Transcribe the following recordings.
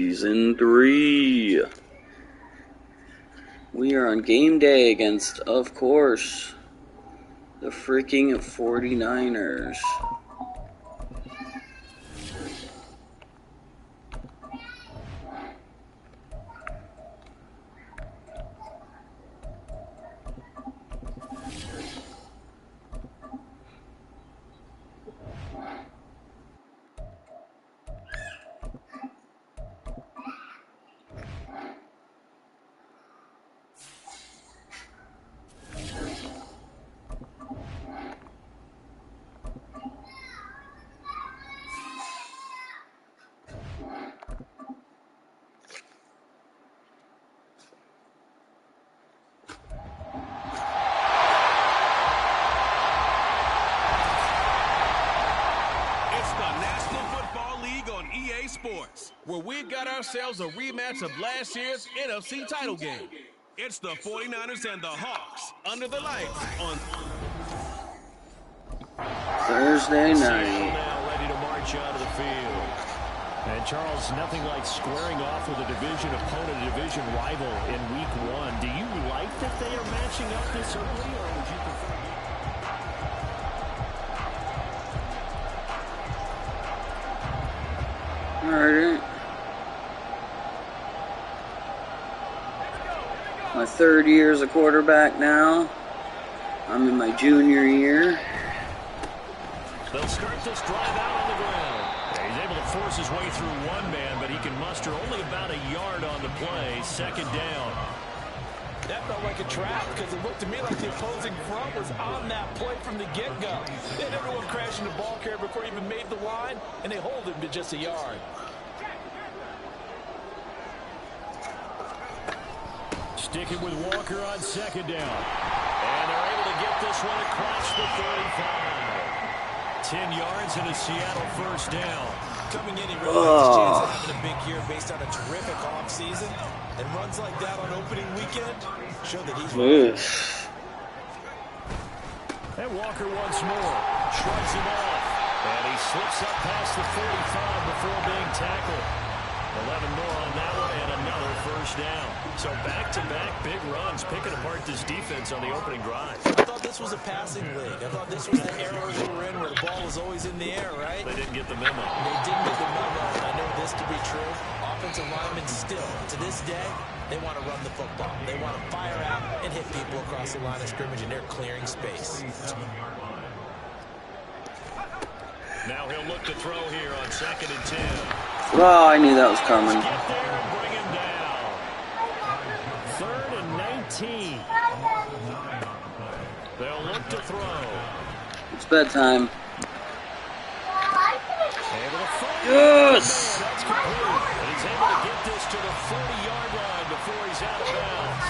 Season 3. We are on game day against, of course, the freaking 49ers. Sports, where we've got ourselves a rematch of last year's NFC title game. It's the 49ers and the Hawks under the lights on Thursday night. Now ready to march onto the field. And Charles, nothing like squaring off with a division opponent, a division rival in week 1. Do you like that they are matching up this early, or would you prefer? Alright. My third year as a quarterback now. I'm in my junior year. They'll start this drive out on the ground. He's able to force his way through one man, but he can muster only about a yard on the play. Second down. That felt like a trap because it looked to me like the opposing front was on that play from the get-go. They had everyone crashing the ball carrier before he even made the line, and they hold him to just a yard. Sticking with Walker on second down. And they're able to get this one across the 35. 10 yards and a Seattle first down. Coming in, he really has a chance of having a big year based on a terrific offseason. And runs like that on opening weekend show that he's ready. And Walker once more shrugs him off. And he slips up past the 45 before being tackled. 11 more on that one and another first down. So back-to-back big runs, picking apart this defense on the opening drive. I thought this was a passing league. I thought this was the era we were in where the ball was always in the air, right? They didn't get the memo. They didn't get the memo, and I know this to be true. Offensive linemen still, to this day, they want to run the football. They want to fire out and hit people across the line of scrimmage, and they're clearing space. Now he'll look to throw here on 2nd and 10. Well, I knew that was coming. Get there and bring him down. 3rd and 19. They'll look to throw. It's bedtime. Yes! That's complete. And he's able to get this to the 40-yard line before he's out of bounds.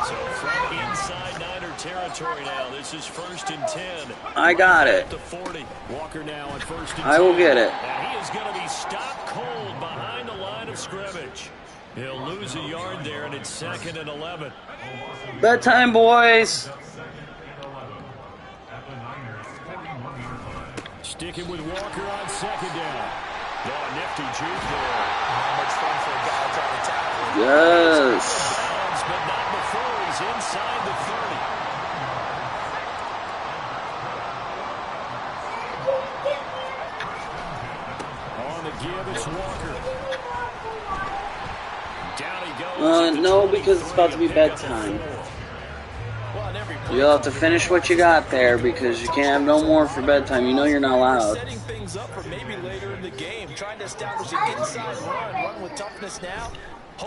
So from inside Niner territory now, this is 1st and 10. I got it. To 40. Walker now at 1st and 10. I will get it. And he is going to be stopped cold behind the line of scrimmage. He'll lose a yard there, and it's 2nd and 11. Bedtime, boys. Sticking with Walker on 2nd down. Oh, nifty juke there. How much fun for a guy trying to tackle. Yes. But not before he's inside the 30. On the give, it's Walker. Down he goes. No, because it's about to be bedtime. You'll have to finish what you got there because you can't have no more for bedtime. You know you're not allowed. Setting things up for maybe later in the game, trying to establish an inside run with toughness now.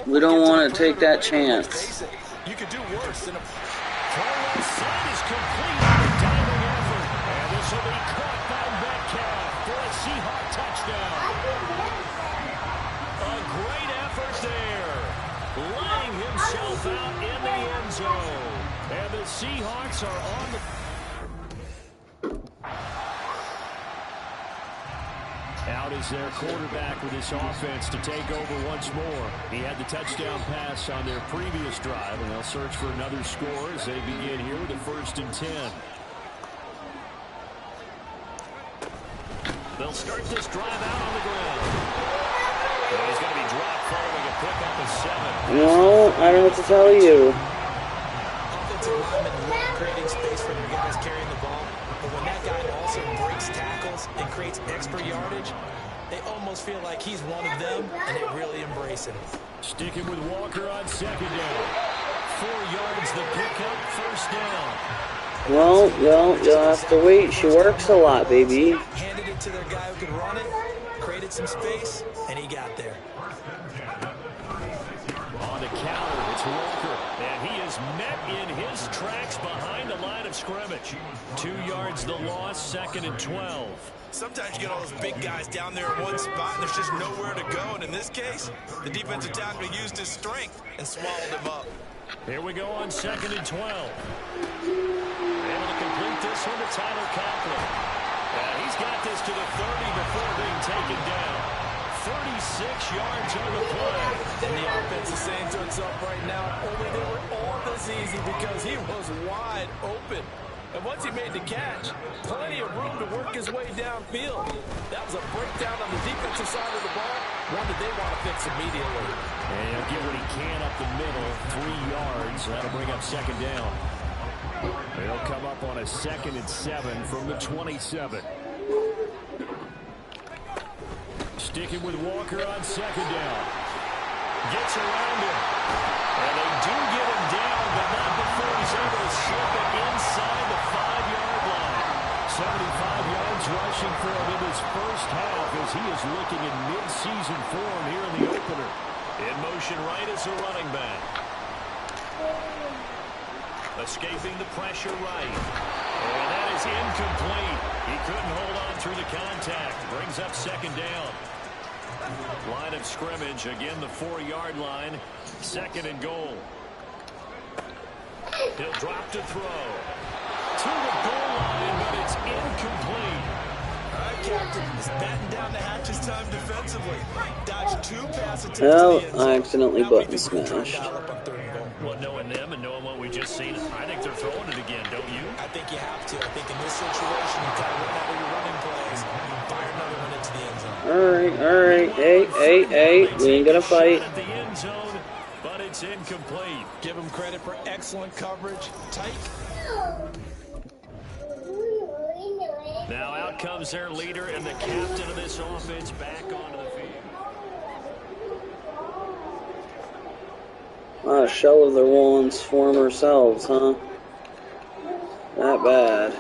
We don't want to take that chance. You could do worse than a throw inside is complete. A diving effort. And this will be caught by Metcalf for a Seahawk touchdown. A great effort there. Laying himself out in the end zone. And the Seahawks are on the... Out is their quarterback with this offense to take over once more. He had the touchdown pass on their previous drive, and they'll search for another score as they begin here with the 1st and 10. They'll start this drive out on the ground. And he's going to be drop following a pickup of 7. No, I don't know what to tell you. Offensive linemen love creating space for their guys carrying the ball, but when that guy also breaks tackles and creates extra yardage, they almost feel like he's one of them, and they really embrace him. Sticking with Walker on second down. 4 yards the pickup, first down. Well, you'll have to wait. She works a lot, baby. Handed it to their guy who could run it, created some space, and he got there. On the counter, it's Walker, and he is met in his tracks behind the line of scrimmage. 2 yards the loss, 2nd and 12. Sometimes you get all those big guys down there in one spot, and there's just nowhere to go. And in this case, the defensive tackle used his strength and swallowed him up. Here we go on 2nd and 12. Able to complete this one to Tyler Conklin. He's got this to the 30 before being taken down. 36 yards on the play. And the offense is saying to itself right now, only they were all this easy because he was wide open. And once he made the catch, plenty of room to work his way downfield. That was a breakdown on the defensive side of the ball, one that they want to fix immediately. And he'll get what he can up the middle, 3 yards. That'll bring up 2nd down. They'll come up on a 2nd and 7 from the 27. Sticking with Walker on 2nd down. Gets around him. And they do get him down, but not before he's able to slip it inside the 5-yard line. 75 yards rushing for him in his first half as he is looking in mid-season form here in the opener. In motion right as a running back. Escaping the pressure right. And that is incomplete. He couldn't hold on through the contact. Brings up 2nd down. Line of scrimmage, again the 4-yard line. 2nd and goal. He'll drop to throw. To the goal line, but it's incomplete. All right, Captain. He's batting down the hatches time defensively. Dodged 2 pass attempts. Well, I accidentally button smashed. Well, knowing them and knowing what we just seen, I think they're throwing it again, don't you? I think you have to. I think in this situation, you got to run out of your running plays. Fire another one into the end zone. All right. Hey. We ain't gonna fight. At the end zone, but it's incomplete. Give him credit for excellent coverage. Tight. Now out comes their leader and the captain of this offense back onto the field. A shell of their once former selves, huh? Not bad.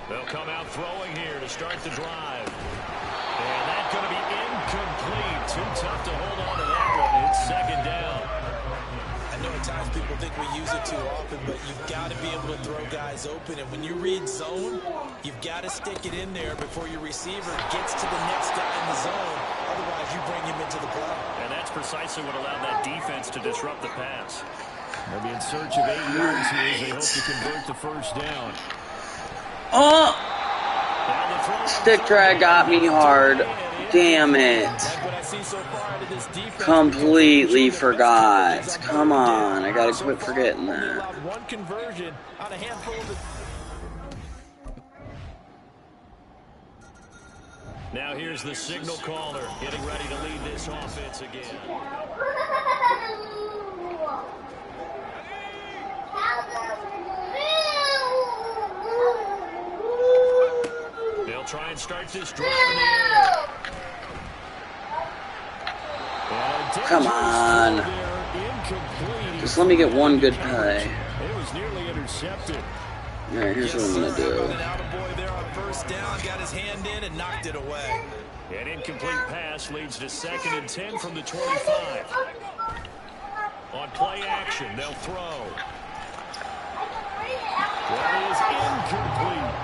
They'll come out throwing here to start the drive. And that's going to be incomplete. Too tough to hold on to that one. It's 2nd down. I know at times people think we use it too often, but you've got to be able to throw guys open. And when you read zone, you've got to stick it in there before your receiver gets to the next guy in the zone. Otherwise, you bring him into the play. And that's precisely what allowed that defense to disrupt the pass. They'll be in search of 8 yards here as they hope to convert the first down. Oh! Stick drag got me hard. Damn it. Completely forgot. Come on. I gotta quit forgetting that. One conversion on a handful of Now here's the signal caller getting ready to lead this offense again. They'll try and start this drive in the air. Come on. Just let me get one good play. It was nearly intercepted. Alright, here's what I'm gonna do. boy there on first down, got his hand in and knocked it away. An incomplete pass leads to 2nd and 10 from the 25. On play action, they'll throw. That is incomplete.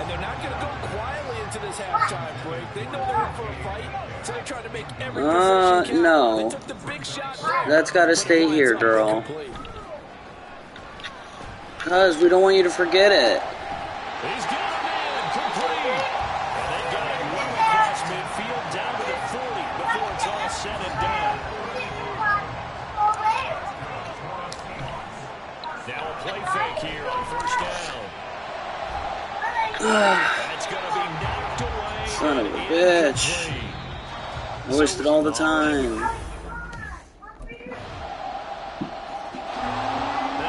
And they're not going to go quietly into this halftime break. They know they're in for a fight, so they're trying to make every possession count. No. They took the big shot there. That's gotta stay here, girl. Because we don't want you to forget it. He's got a man complete. And they got it right across midfield down to the 40 before it's all said and done. Now a play fake here on first down. That's going to be knocked away. Son of a bitch. I wasted all the time. Now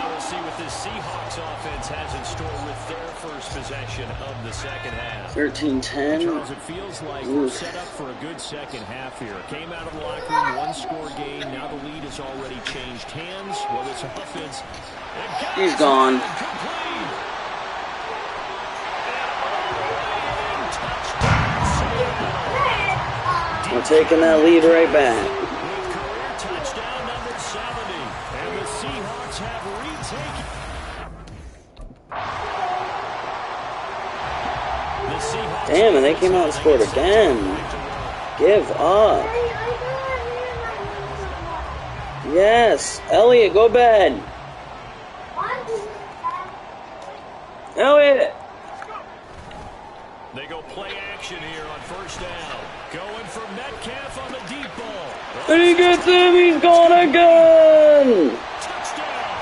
we'll see what this Seahawks offense has in store with their first possession of the second half. 13-10. Charles, it feels like we're set up for a good second half here. Came out of the locker room, one-score game. Now the lead has already changed hands. Well, this offense... He's gone. We're taking that lead right back. With career touchdown number 70. And the Seahawks have retaken. The Seahawks. Damn, and they came out and scored again. Give up. Yes. Elliot, go bed. Elliot. They go play action here on first down. Going for Metcalf on the deep ball. And he gets him. He's gone again. Touchdown.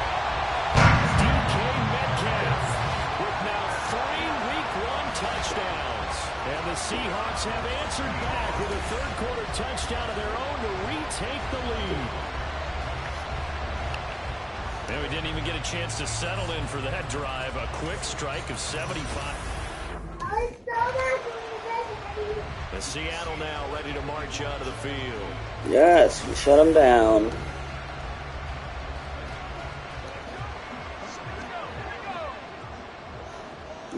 DK Metcalf with now 3 Week 1 touchdowns. And the Seahawks have answered back with a third-quarter touchdown of their own to retake the lead. And we didn't even get a chance to settle in for that drive. A quick strike of 75. The Seattle now ready to march onto the field. Yes, we shut him down.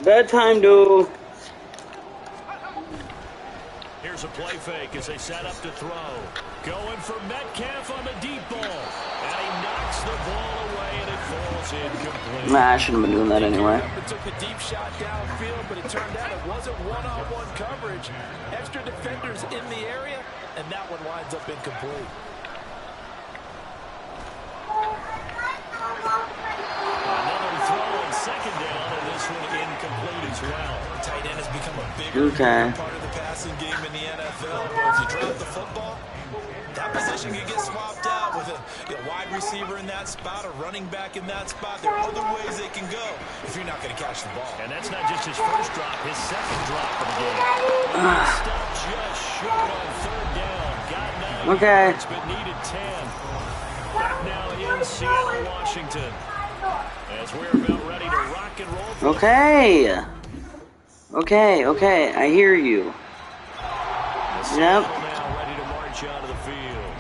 Bedtime, dude. Here's a play fake as they set up to throw. Going for Metcalf on the deep ball. And he knocks the ball away and it falls incomplete. Nah, I shouldn't have been doing that anyway. It took a deep shot downfield, but it turned out it wasn't one-on-one coverage. Extra defenders in the area, and that one winds up incomplete. Another throw on second down, and this one incomplete as well. Tight end has become a bigger part of the passing game in the NFL. But if you drop the football, that position can get swapped out with a wide receiver in that spot, a running back in that spot. There are other ways they can go if you're not going to catch the ball. And that's not just his first drop, his second drop of the game. Stopped just short on third down. Got 9 yards, but needed 10. Back now in Seattle, Washington. As we're about ready to rock and roll. Okay, I hear you. Yep. Out of the field.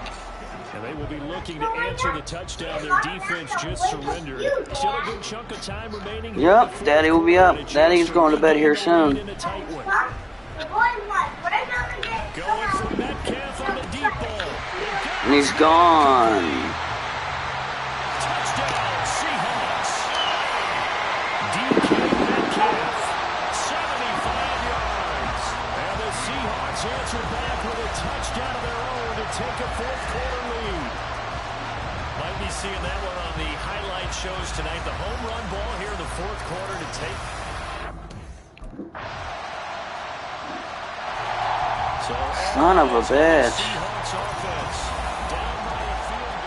And they will be looking to answer the touchdown their defense just surrendered. Still a good chunk of time remaining. Yep, Daddy will be up. Daddy's going to bed here soon. Going for Metcalf on the deep ball. And he's gone. Touchdown, Seahawks. DK Metcalf, 75 yards. And the Seahawks answer back with a touchdown of their own to take a fourth-quarter lead. Might be seeing that one on the highlight shows tonight. The home run ball here in the fourth quarter to take. Son of a bitch. Seahawks offense down by a field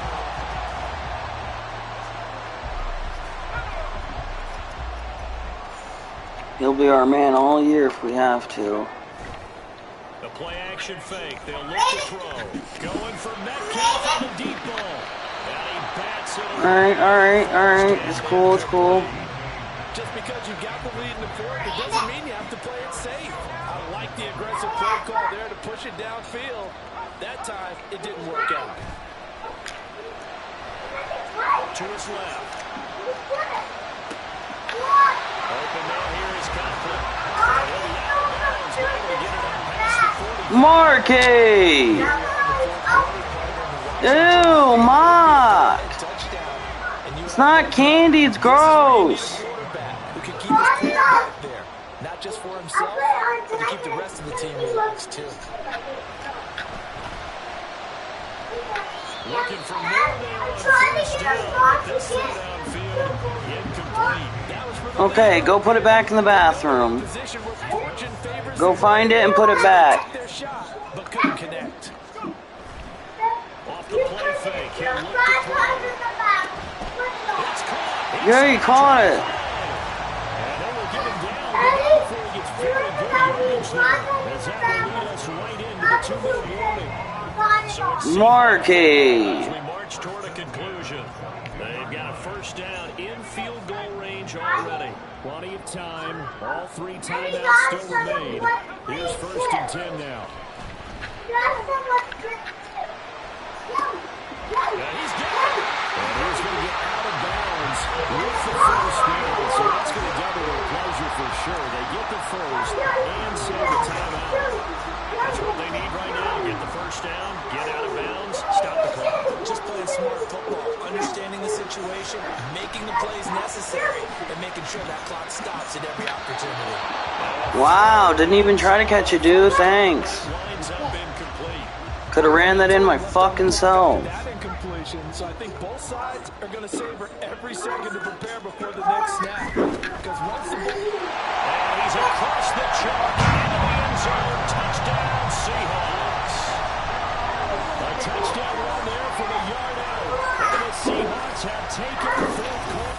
goal. He'll be our man all year if we have to. The play action fake. They'll look to throw. Going for Metcalf on the deep ball. And he bats it. Alright. It's cool. Just because you got the lead in the fourth, it doesn't mean you have to play it safe. I like the aggressive play call there to push it downfield. That time, it didn't work out. To his left. Open man here is Conklin. He'll be out of bounds, but able to get it on past the 40. Marky! Ew, Mark! It's not candy, it's gross. Who can keep his quarterback there, not just for himself, but to keep the rest of the team relaxed too. Looking for more there on first down, but this throw downfield incomplete. Okay, go put it back in the bathroom. Go find it and put it back. But couldn't connect. Off the play fake, he'll look to throw. It's caught. Yeah, you caught it. And they will get him down before he gets very good yardage there. As that will lead us a 2-minute warning. So it's Marquez. as we march toward a conclusion. They've got a first down in field goal range already. Plenty of time. All 3 timeouts still remain. Here's 1st and 10 now. Yeah, he's got it. And he's going to get out of bounds with the first down. So that's going to double their pleasure for sure. They get the first and save the timeout. That's what they need right now. Get the first down, get out of bounds, stop the clock. Just playing smart football, understanding the situation, making the plays necessary, and making sure that clock stops at every opportunity. Wow, didn't even try to catch it, dude. Thanks. Lines up incomplete. Could have ran that in my fucking self. That incompletion, so I think both sides are going to savor every second to prepare before the next snap. Because once the And he's across the chalk into the end zone. Touchdown, Seahawks. A touchdown run there from a yard out. And the Seahawks have taken the 4th quarter.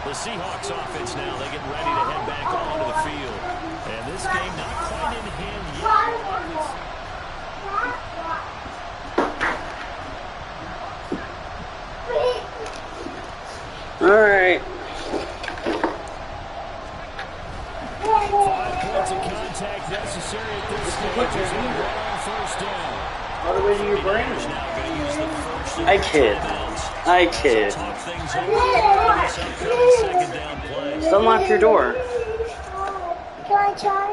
The Seahawks offense now, they get ready to head back onto the field. And this game not quite in hand yet. All right. 5 points of contact necessary at this stage as we run on first down. All the way to your brain. Now going to use the first I kid. I kid. talk things over for this upcoming second down play. Just unlock your door. Can I try?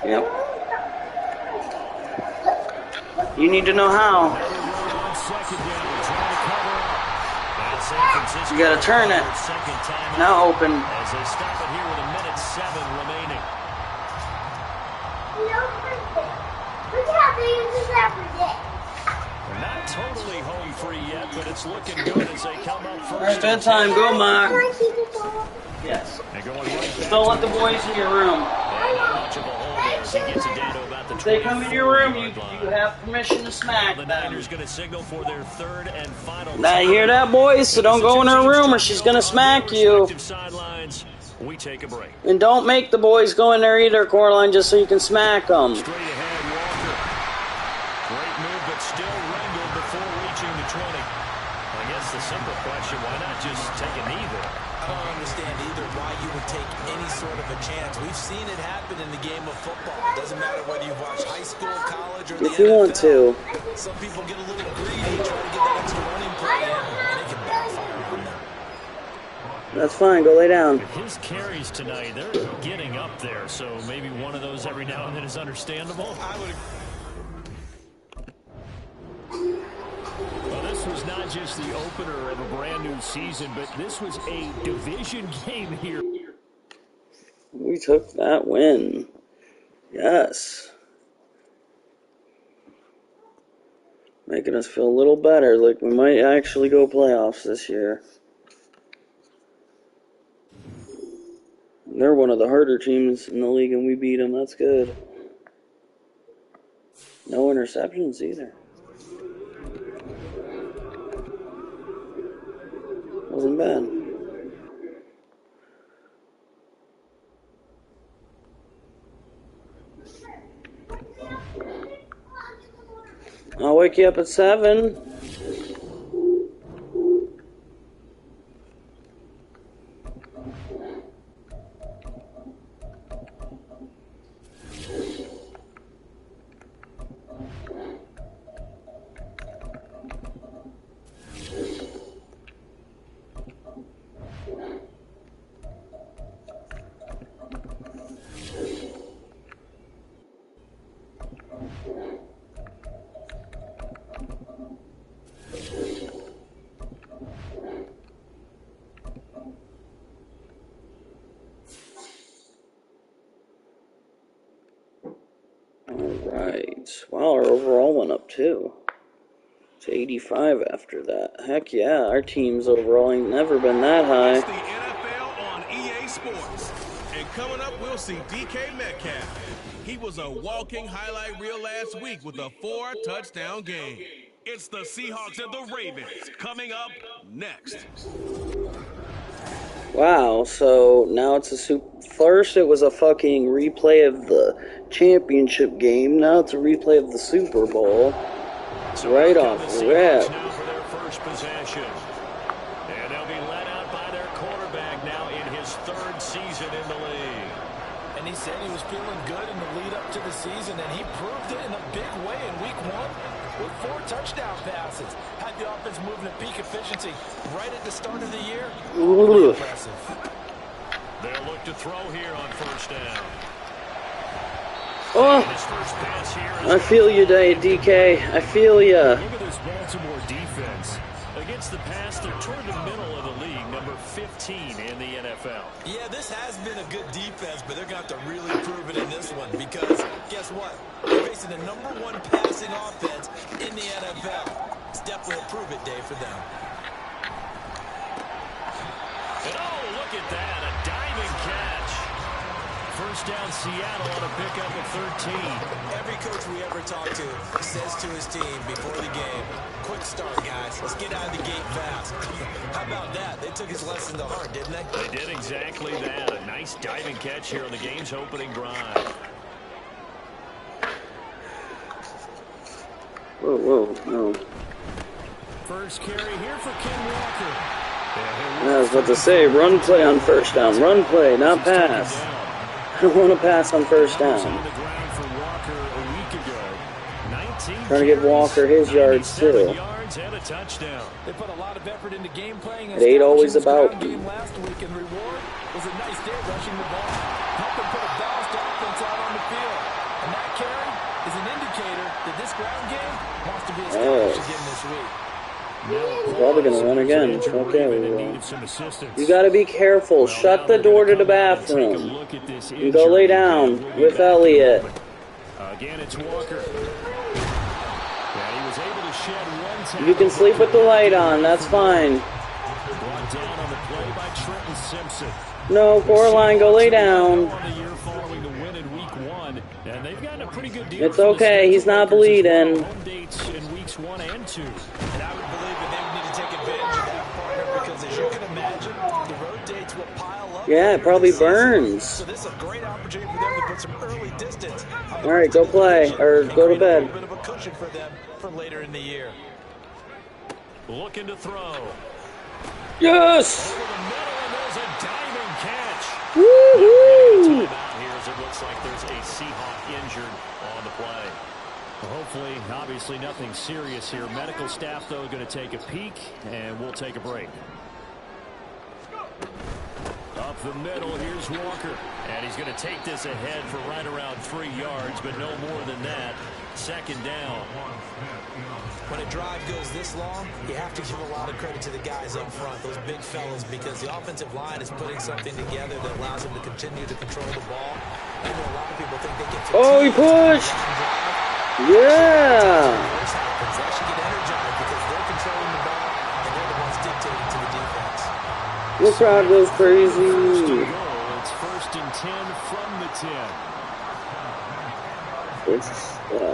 Yep. You need to know how. On second down, trying to cover up. Now San Francisco You gotta turn it. second time out Now open. as they stop it here with 1:07 remaining. We have to use this every day. They're not totally home free yet, but it's looking good as they come up first. All right, bedtime. Go, Ma. Can I keep this on? Yes. And going right Just don't let the boys in your room. Not much of a hole there as he gets it down to about the If they come in your room, you 24-yard line. have permission to smack The them. Niners going to signal for their 3rd and final. Now, you hear that, boys? So don't go in her room or she's gonna smack you. Sidelines. We take a break. And don't make the boys go in there either, Coraline, just so you can smack them. Straight ahead, Walker. Great move, but still wrangled before reaching the 20. I guess the simple question, why not just take a knee there? I don't understand either why you would take any sort of a chance. We've seen it happen in the game of football. It doesn't matter whether you watch high school, college, or the If you want to. Some people get a little greedy, try to get that extra running play in, and it can backfire on them. That's fine. Go lay down. His carries tonight, they're getting up there, so maybe one of those every now and then is understandable. I would Well, this was not just the opener of a brand new season, but this was a division game here. We took that win. Yes. Making us feel a little better, like we might actually go playoffs this year. They're one of the harder teams in the league, and we beat them. That's good. No interceptions either. Wasn't bad. I'll wake you up at 7. Wow, our overall went up too. To 85 after that. Heck yeah, our team's overall ain't never been that It's high. the NFL on EA Sports. And coming up, we'll see DK Metcalf. He was a walking highlight reel last week with a 4-touchdown game. It's the Seahawks and the Ravens coming up next. Wow, so now it's a First it was a fucking replay of the championship game. Now it's a replay of the Super Bowl. So right off rip. Now for their first possession. And they'll be led out by their quarterback now in his 3rd season in the league. And he said he was feeling good in the lead up to the season, and he proved it in a big way in week 1 with 4 touchdown passes. Had the offense moving at peak efficiency right at the start of the year. Really impressive. They'll look to throw here on 1st down. Oh, I feel you, DK. I feel ya. Look at this Baltimore defense. Against the pass, they're toward the middle of the league, number 15 in the NFL. Yeah, this has been a good defense, but they're going to have to really prove it in this one because, guess what? They're facing the number 1 passing offense in the NFL. It's definitely a prove-it day for them. And oh, look at that, a diving catch. 1st down Seattle on a pickup of 13. Every coach we ever talk to says to his team before the game, quick start, guys. Let's get out of the gate fast. How about that? They took his lesson to heart, didn't they? They did exactly that. A nice diving catch here on the game's opening drive. Whoa, no. First carry here for Ken Walker. I was about to say, run play on 1st down. Run play, not pass. I don't want to pass on 1st down. Trying to give Walker his yards, too. They put a lot of effort into game playing. It ain't always about you. Last week, and reward was a nice day rushing the ball. Help them put a balanced offense out on the field. And that carry is an indicator that this ground game wants to be established again this week. Probably going to run again. Okay, you got to be careful. Shut the door to the bathroom. You go lay down with Elliott. Again, it's Walker. He was able to shed one tackle. You can sleep with the light on. That's fine. Brought down on the play by Trenton Simpson. No, Coraline, go lay down. Following the win in week 1, and they've gotten a pretty good deal. It's okay. He's not bleeding. Home dates in weeks 1 and 2. And I would believe that they would need to take advantage of that, partner, because as you can imagine, the road dates will pile up. Yeah, it probably burns. So this is a great opportunity for them to put some early distance. All right, go play or go to bed. A little bit of a cushion for them for later in the year. Looking to throw. Yes! Over the middle, and there's a diving catch. Woo-hoo! Here as it looks like there's a Seahawk injured on the play. Well, hopefully, obviously nothing serious here. Medical staff, though, going to take a peek, and we'll take a break. Up the middle, here's Walker. And he's going to take this ahead for right around 3 yards, but no more than that. 2nd down. When a drive goes this long, you have to give a lot of credit to the guys up front, those big fellas, because the offensive line is putting something together that allows them to continue to control the ball. I know a lot of people think they get Oh, he pushed! Yeah! They should get energized because they're controlling the ball and they're the ones dictating to the defense. This crowd goes crazy. It's 1st and 10 from the 10.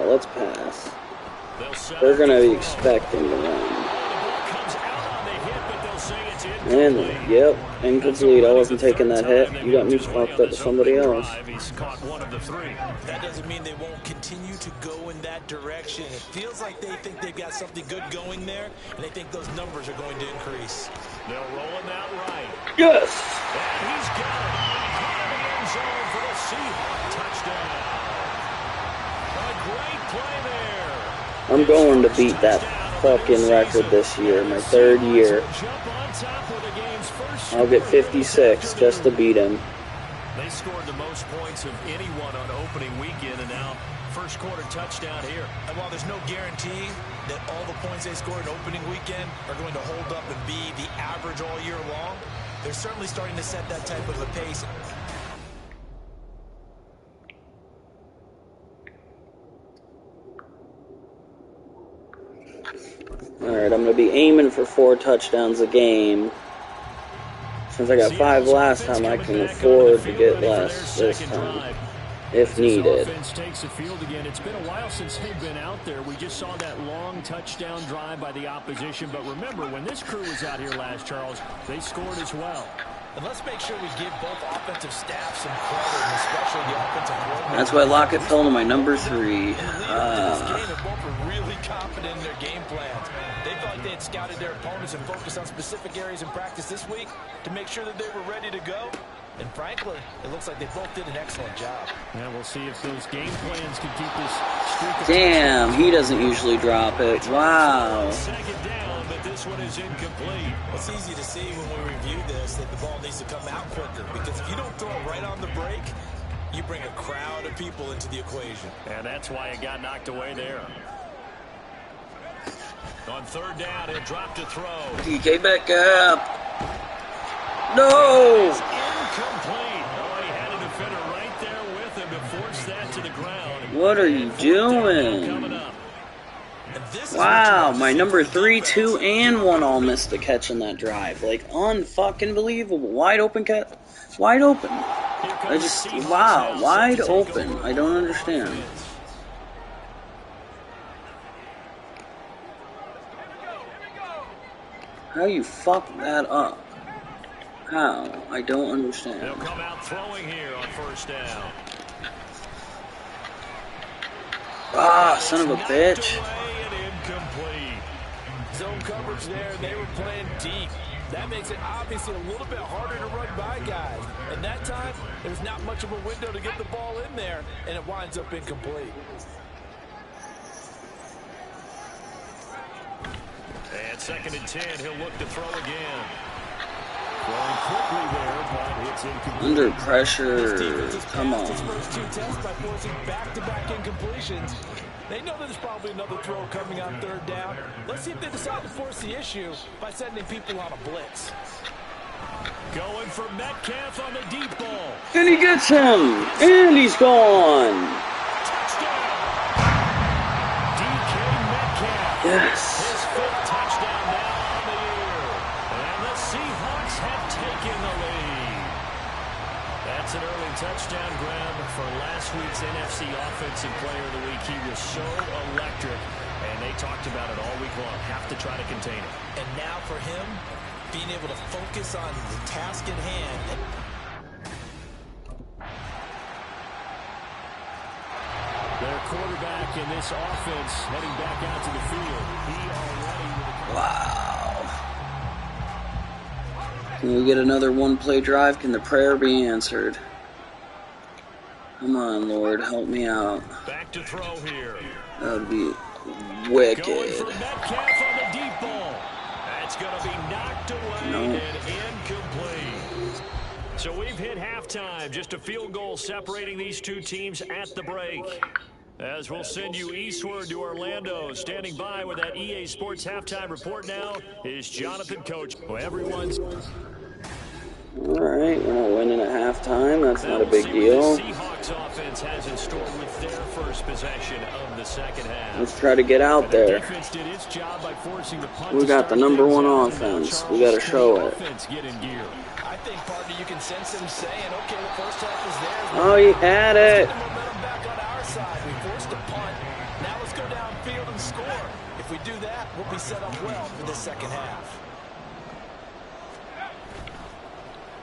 Let's pass. They're going to be expecting to run. And, yep, incomplete. I wasn't taking that hit. You got me fucked up to somebody else. That doesn't mean they won't continue to go in that direction. It feels like they think they've got something good going there, and they think those numbers are going to increase. They'll roll him out right. Yes! And he's got it. Out of the end zone for the Seahawks touchdown. A great play there. I'm going to beat that fucking record this year, my 3rd year. I'll get 56 just to beat him. They scored the most points of anyone on opening weekend, and now 1st quarter touchdown here. And while there's no guarantee that all the points they scored in opening weekend are going to hold up and be the average all year long, they're certainly starting to set that type of a pace. Alright, I'm going to be aiming for 4 touchdowns a game. Since I got 5 last time, I can afford to get less this time, if needed. Offense takes the field again. It's been a while since they've been out there. We just saw that long touchdown drive by the opposition. But remember, when this crew was out here last, Charles, they scored as well. And let's make sure we give both offensive staff some credit, and especially the offensive coordinator. That's why Lockett fell to my number 3. This game, and both were really confident in their game plans. They felt like they had scouted their opponents and focused on specific areas in practice this week to make sure that they were ready to go. And frankly, it looks like they both did an excellent job. Yeah, we'll see if those game plans can keep this streak of Damn, he doesn't usually drop it. Wow. second down, but this one is incomplete. It's easy to see when we review this that the ball needs to come out quicker, because if you don't throw it right on the break, you bring a crowd of people into the equation. And that's why it got knocked away there. On third down, he'll drop to throw. DK Metcalf. No! Incomplete. Oh, he had a defender right there with him to force that to the ground. What are you doing? Wow, my number 3, 2, and 1 all missed the catch on that drive. Like, unfucking believable. Wide open catch. Wide open. I just, wow, wide open. I don't understand. How you fuck that up? How? I don't understand. They'll come out throwing here on first down. Ah, son of a bitch. Zone coverage there, they were playing deep. That makes it obviously a little bit harder to run by guys. And that time, there was not much of a window to get the ball in there, and it winds up incomplete. And second and 10, he'll look to throw again. Throwing quickly there, but it's incomplete. Under pressure. Come on. His first 2 tests by forcing back-to-back incompletions. They know there's probably another throw coming on third down. Let's see if they decide to force the issue by sending people on a blitz. Going for Metcalf on the deep ball. And he gets him. And he's gone. Touchdown. DK Metcalf. Yes. His 5th touchdown now on the year. And the Seahawks have taken the lead. That's an early touchdown grab for last week's NFC Offensive Player of the Week. He was so electric, and they talked about it all week long. Have to try to contain it. And now for him, being able to focus on the task at hand. Their quarterback in this offense heading back out to the field. He already with a... Wow. Can we get another one-play drive? Can the prayer be answered? Come on, Lord, help me out. Back to throw here. That would be Going wicked. for Metcalf on the deep ball. That's going to be knocked away and incomplete. So we've hit halftime. Just a field goal separating these two teams at the break. As we'll send you eastward to Orlando. Standing by with that EA Sports halftime report now is Jonathan Coach. Well, everyone's... Alright, we're not winning at halftime. That's not a big deal. The Seahawks offense has in store with their first possession of the second half. Let's try to get out there. Defense did its job by forcing the punt. We got the number 1 offense. We got to show it. Get in gear. I think, partner, you can sense them saying, okay, the first half is theirs. Oh, he had it. Let's get the momentum back on our side. We forced a punt. Now let's go downfield and score. If we do that, we'll be set up well for the second half.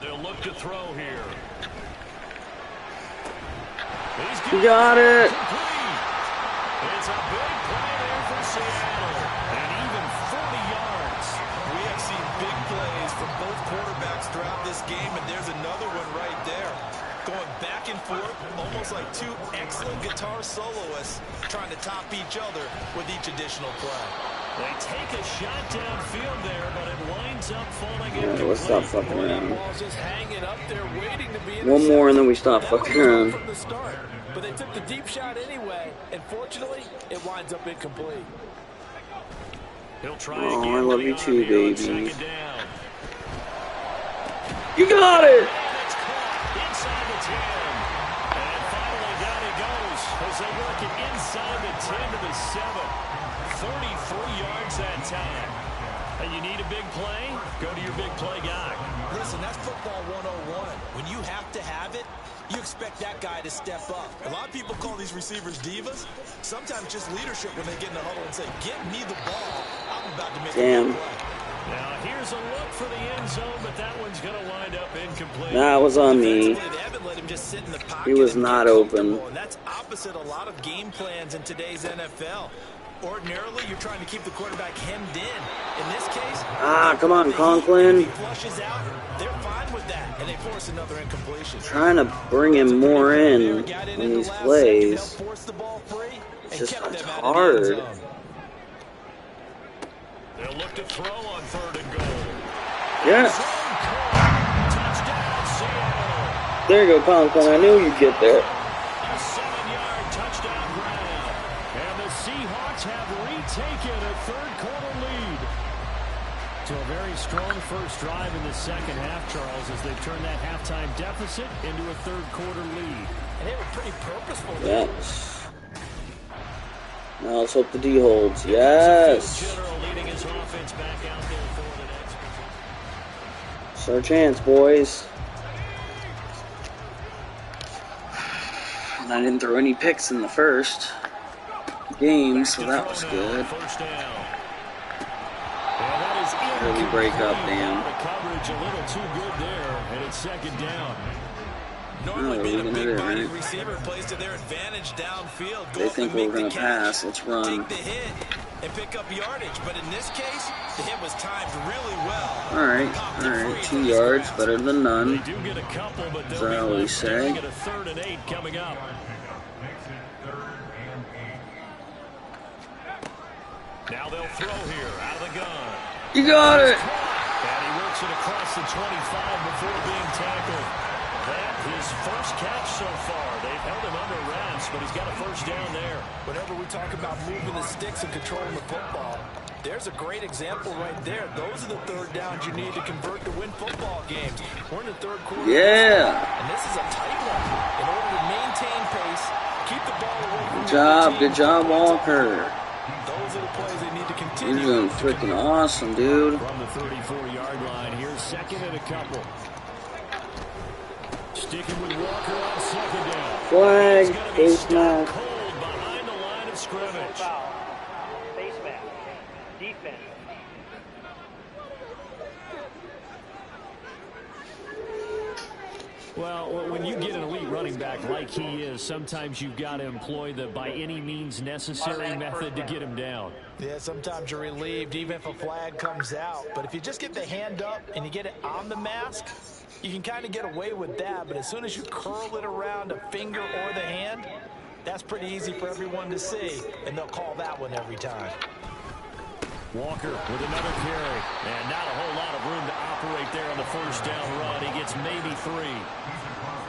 They'll look to throw here. He got it. It's a big play there for Seattle. And even 40 yards. We have seen big plays from both quarterbacks throughout this game, and there's another one right there. Going back and forth, almost like 2 excellent guitar soloists trying to top each other with each additional play. They take a shot downfield there, but it winds up falling in. Let's stop fucking around. Ball's just hanging up there waiting to be One more and then we stop fucking around. from the start. But they took the deep shot anyway, and fortunately, it winds up incomplete. He'll try Oh, again I love you on too, here on baby. second down. You got it. And it's caught inside the 10. And finally down he goes as they work it inside the 10 to the 7. 33 yards that time. And you need a big play? Go to your big play guy. Listen, that's football 101. When you have to have it, you expect that guy to step up. A lot of people call these receivers divas. Sometimes just leadership when they get in the huddle and say, get me the ball. I'm about to make a big play. Now here's a look for the end zone, but that one's going to wind up incomplete. That was on me. He was not open. And that's opposite a lot of game plans in today's NFL. Ordinarily, you're trying to keep the quarterback hemmed in. In this case, come on, Conklin. He flushes out. They're fine with that, and they force another incompletion. Trying to bring him more in these plays. It's just hard. They'll look to throw on 3rd and goal. Yes. Touchdown, Seattle. There you go, Conklin. I knew you'd get there. A 7-yard touchdown grab. And the Seahawks have retaken a third-quarter lead. To a very strong first drive in the second half, Charles, as they've turned that halftime deficit into a third-quarter lead. And they were pretty purposeful. Yes. Now let's hope the D holds. Yes. It's our chance, boys. And I didn't throw any picks in the first game, so that was good. Early break up, damn. Coverage a little too good there, and it's 2nd down. Normally being a big body receiver plays to their advantage downfield. They think we're going to pass. Let's run. Take the hit and pick up yardage, but in this case, the hit was timed really well. All right. 2 yards, better than none. They do get a couple, but That's what I always say. Get a 3rd and 8 coming up. Now they'll throw here out of the gun. You got it. And he works it across the 25 before being tackled. That his first catch so far. They've held him under wraps, but he's got a first down there. Whenever we talk about moving the sticks and controlling the football, there's a great example right there. Those are the 3rd downs you need to convert to win football games. We're in the 3rd quarter. Yeah. And this is a tight one. In order to maintain pace, keep the ball away from Good job, Walker. Those are the plays they need to continue. You're doing freaking awesome, dude. From the 34-yard line, here's 2nd and a couple. Sticking with Walker on 2nd down. Flag, face mask. Cold behind the line of scrimmage. Face mask. Defense. Well, when you get an elite running back like he is, sometimes you've got to employ the by any means necessary method to get him down. Yeah, sometimes you're relieved even if a flag comes out. But if you just get the hand up and you get it on the mask, you can kind of get away with that. But as soon as you curl it around a finger or the hand, that's pretty easy for everyone to see. And they'll call that one every time. Walker with another carry. And not a whole lot of room to operate there on the first down run. He gets maybe 3.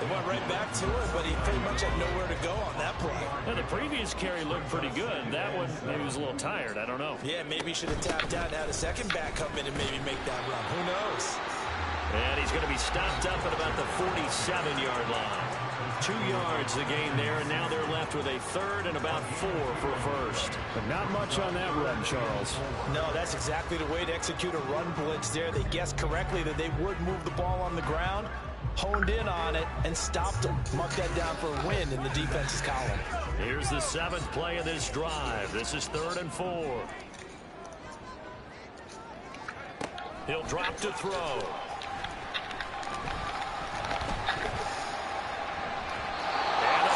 They went right back to it, but he pretty much had nowhere to go on that play. Now, the previous carry looked pretty good. That one, maybe he was a little tired. I don't know. Yeah, maybe he should have tapped out and had a second back come in and maybe make that run. Who knows? And he's going to be stopped up at about the 47-yard line. 2 yards the gain there, and now they're left with a 3rd and about 4 for first. But not much on that run, Charles. No, that's exactly the way to execute a run blitz there. They guessed correctly that they would move the ball on the ground, honed in on it, and stopped them. Mark that down for a win in the defense's column. Here's the 7th play of this drive. This is 3rd and 4. He'll drop to throw.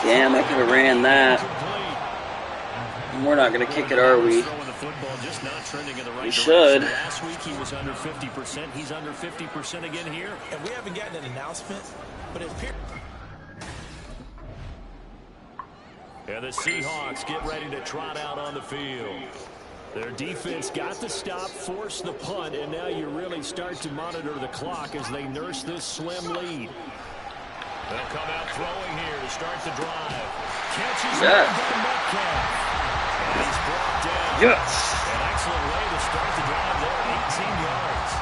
Damn, I could have ran that. We're not going to kick it, are we? We should. Last week he was under 50%. He's under 50% again here. And we haven't gotten an announcement, but it appears. And the Seahawks get ready to trot out on the field. Their defense got the stop, forced the punt, and now you really start to monitor the clock as they nurse this slim lead. They'll come out throwing here to start the drive. Catches Metcalf. And he's brought down. Yes. An excellent way to start the drive there, 18 yards.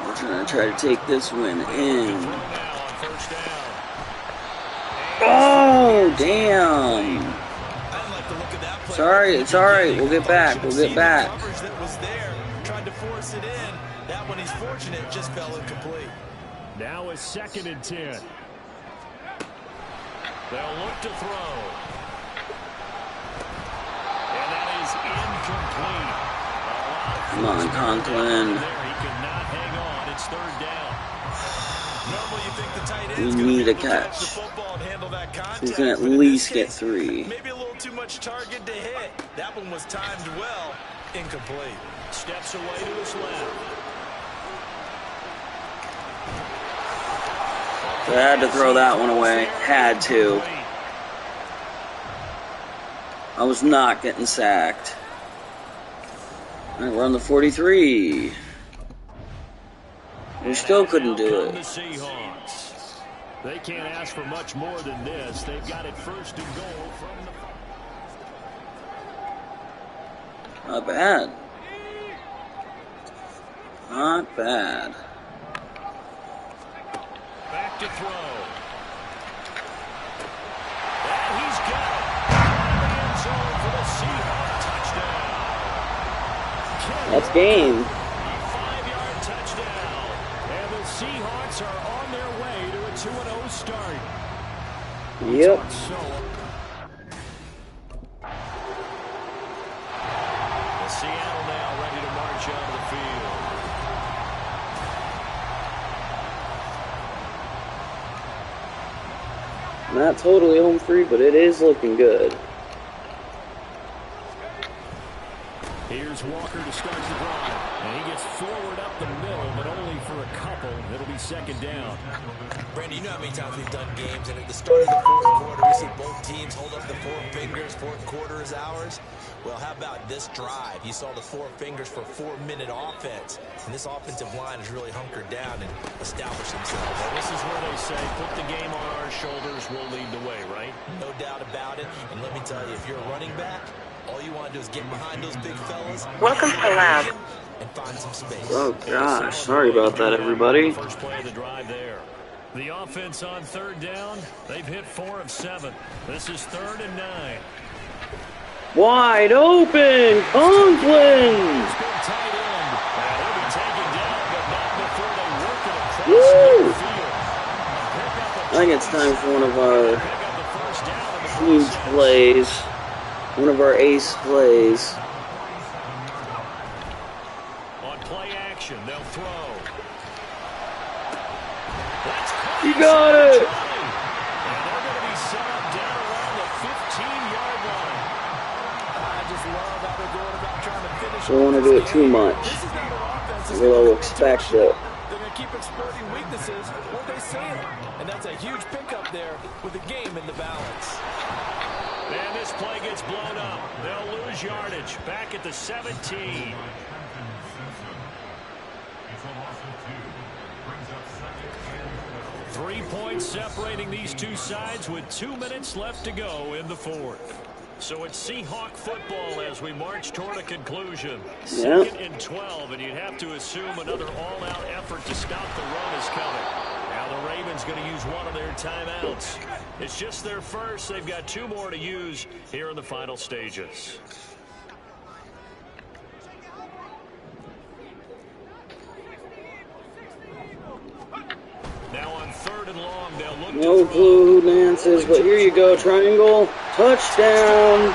We're going to try to take this win in. Oh, damn. Sorry, it's all right. We'll get back. We'll get back. That was there, tried to force it in. That one, he's fortunate, just fell incomplete. Now a 2nd and 10. They'll look to throw. And that is is incomplete. Come on, Conklin. He could not hang on. It's third down. Normally you think the tight We end's need gonna a be able to catch catch. the football and handle that contact. He's gonna at but in this least get case, 3. Maybe a little too much target to hit. That one was timed well. Incomplete. Steps away to his left. So I had to throw that one away. Had to. I was not getting sacked. All right, we're on the 43. We still couldn't do it. The Seahawks. They can't ask for much more than this. They've got it first and goal from the... Not bad. Not bad. Back to throw. And he's got it. In the end zone for the Seahawks touchdown. That's game. 5-yard touchdown. And the Seahawks are on their way to a 2-0 start. Yep. Seattle now ready to march onto the field. Not totally home free, but it is looking good. Here's Walker to start the drive. And he gets forward up the middle, but only for a couple. It'll be second down. Brandon, you know how many times we've done games, and at the start of the fourth quarter, we see both teams hold up the 4 fingers, fourth quarter is ours. Well, how about this drive? You saw the 4 fingers for 4-minute offense, and this offensive line has really hunkered down and established themselves. Well, this is where they say, put the game on our shoulders, we'll lead the way, right? No doubt about it, and let me tell you, if you're a running back, all you want to do is get behind those big fellas. Welcome to the lab. And find some space. Oh gosh, sorry about that, everybody. First play of the drive there. The offense on third down, they've hit 4 of 7. This is 3rd and 9. Wide open, Conklin! Good tight end. He'll be taken down, but not before they work it across Woo! the field. I think it's time for one of our team plays. One of our ace plays. On play action, they'll throw. You got it! And they're going to be set up down around the 15-yard line. I just love how they're going about trying to finish. Don't want to do it too much. This is not an offense that's We'll gonna expect do it. They're going to keep exploiting weaknesses where they see it. And that's a huge pickup there with the game in the balance. And this play gets blown up. They'll lose yardage. Back at the 17. 3 points separating these two sides with 2 minutes left to go in the fourth. So it's Seahawk football as we march toward a conclusion. Yeah. 2nd and 12, and you'd have to assume another all-out effort to stop the run is coming. Now the Ravens going to use one of their timeouts. It's just their first. They've got 2 more to use here in the final stages. Now on 3rd and long, they'll look No to clue who Nance is, but here you go. Triangle. Touchdown.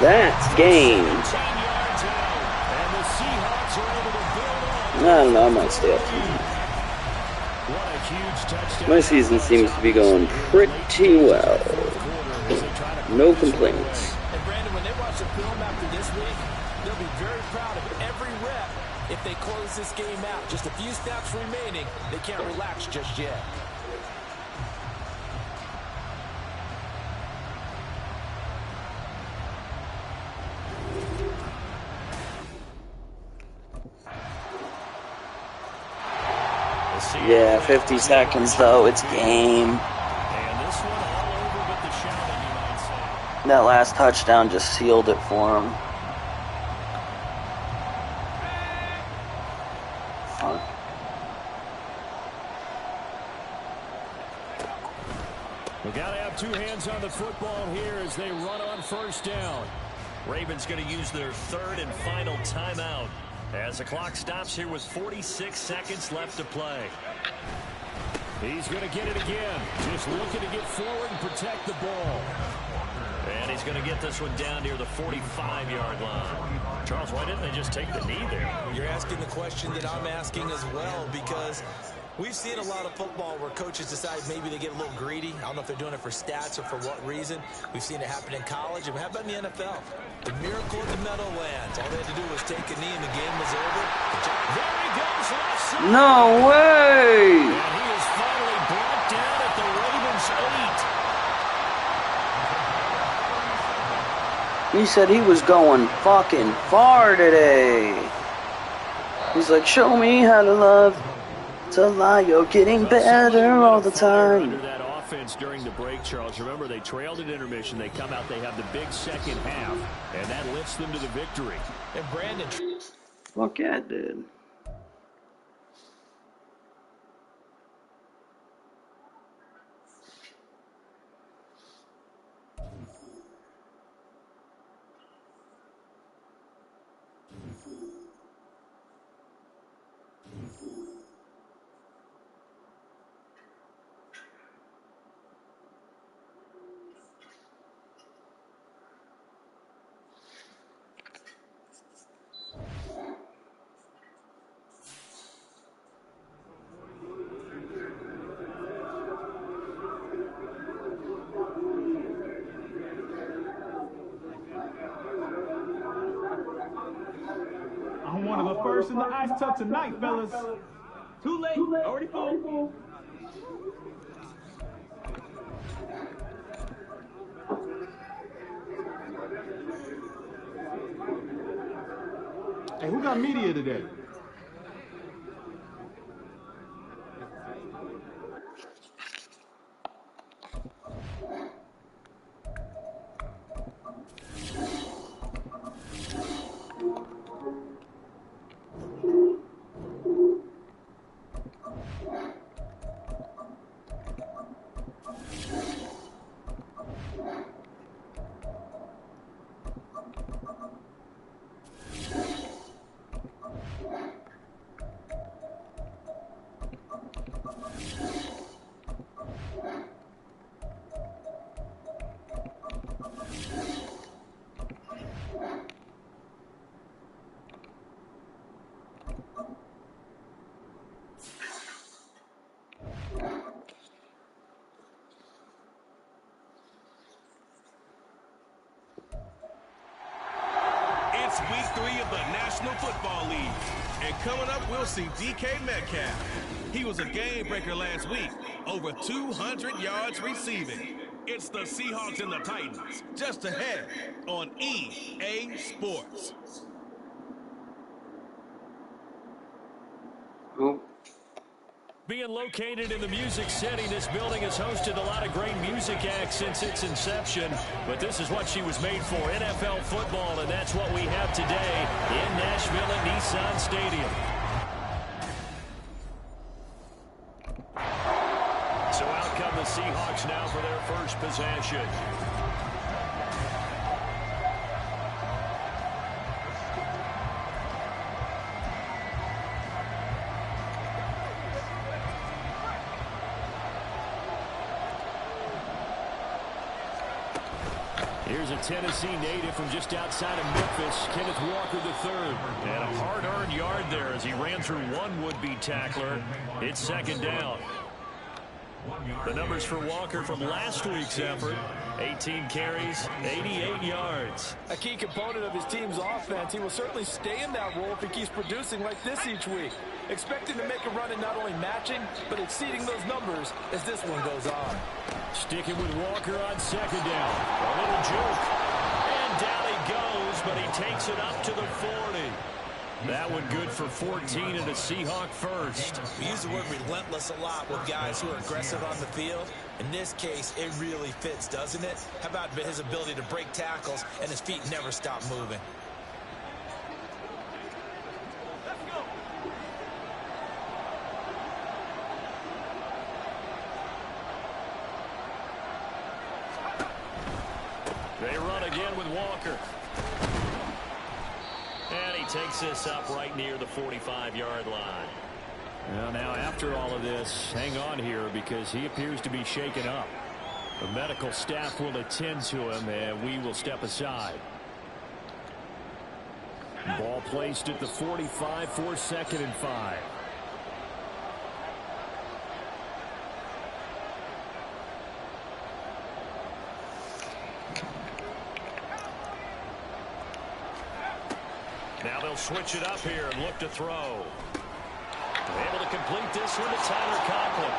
That's game. 10 yards out, and the Seahawks are able to build on. I don't know. I might stay up tonight. What a huge touchdown. My season seems to be going pretty well. No complaints. And Brandon, when they watch the film after this week, they'll be very proud of every rep. If they close this game out, just a few snaps remaining, they can't relax just yet. Yeah, 50 seconds though. It's game. And this one all over with the shouting, you might say. That last touchdown just sealed it for him. Fuck. We got to have 2 hands on the football here as they run on 1st down. Ravens going to use their 3rd and final timeout as the clock stops here with 46 seconds left to play. He's going to get it again. Just looking to get forward and protect the ball. And he's he's going to get this one down near the 45-yard line. Charles, why didn't they just take the knee there? You're asking the question that I'm asking as well, because we've seen a lot of football where coaches decide maybe they get a little greedy. I don't know if they're doing it for stats or for what reason. We've seen it happen in college. And how about in the NFL? The miracle of the Meadowlands. All they had to do was take a knee and the game was over. There he goes, left side. No way! And he is finally brought down at the Ravens 8. He said he was going fucking far today. He's like, show me how to love, to lie, you're getting better all the time. Under that offense during the break, Charles. Remember, they trailed at intermission. They come out, they have the big second half, and that lifts them to the victory. And Brandon. Fuck yeah, it did. I'm one of the first in the ice tub tonight, fellas. Too late. Already full. Hey, who got media today? It's week 3 of the National Football League. And coming up, we'll see DK Metcalf. He was a game breaker last week, over 200 yards receiving. It's the Seahawks and the Titans, just ahead on EA Sports. Being located in the Music City, this building has hosted a lot of great music acts since its inception. But this is what she was made for, NFL football, and that's what we have today in Nashville at Nissan Stadium. So out come the Seahawks now for their first possession. Here's a Tennessee native from just outside of Memphis, Kenneth Walker III. And a hard-earned yard there as he ran through one would-be tackler. It's second down. The numbers for Walker from last week's effort: 18 carries, 88 yards. A key component of his team's offense. He will certainly stay in that role if he keeps producing like this each week. Expecting to make a run and not only matching, but exceeding those numbers as this one goes on. Sticking with Walker on second down. A little juke. And down he goes, but he takes it up to the 40. That one good for 14 and a Seahawk first. We use the word relentless a lot with guys who are aggressive on the field. In this case, it really fits, doesn't it? How about his ability to break tackles and his feet never stop moving? They run again with Walker. And he takes this up right near the 45-yard line. Well, now after all of this, hang on here because he appears to be shaken up. The medical staff will attend to him, and we will step aside. Ball placed at the 45 for 2nd and 5. Now they'll switch it up here and look to throw. Able to complete this one to Tyler Conklin.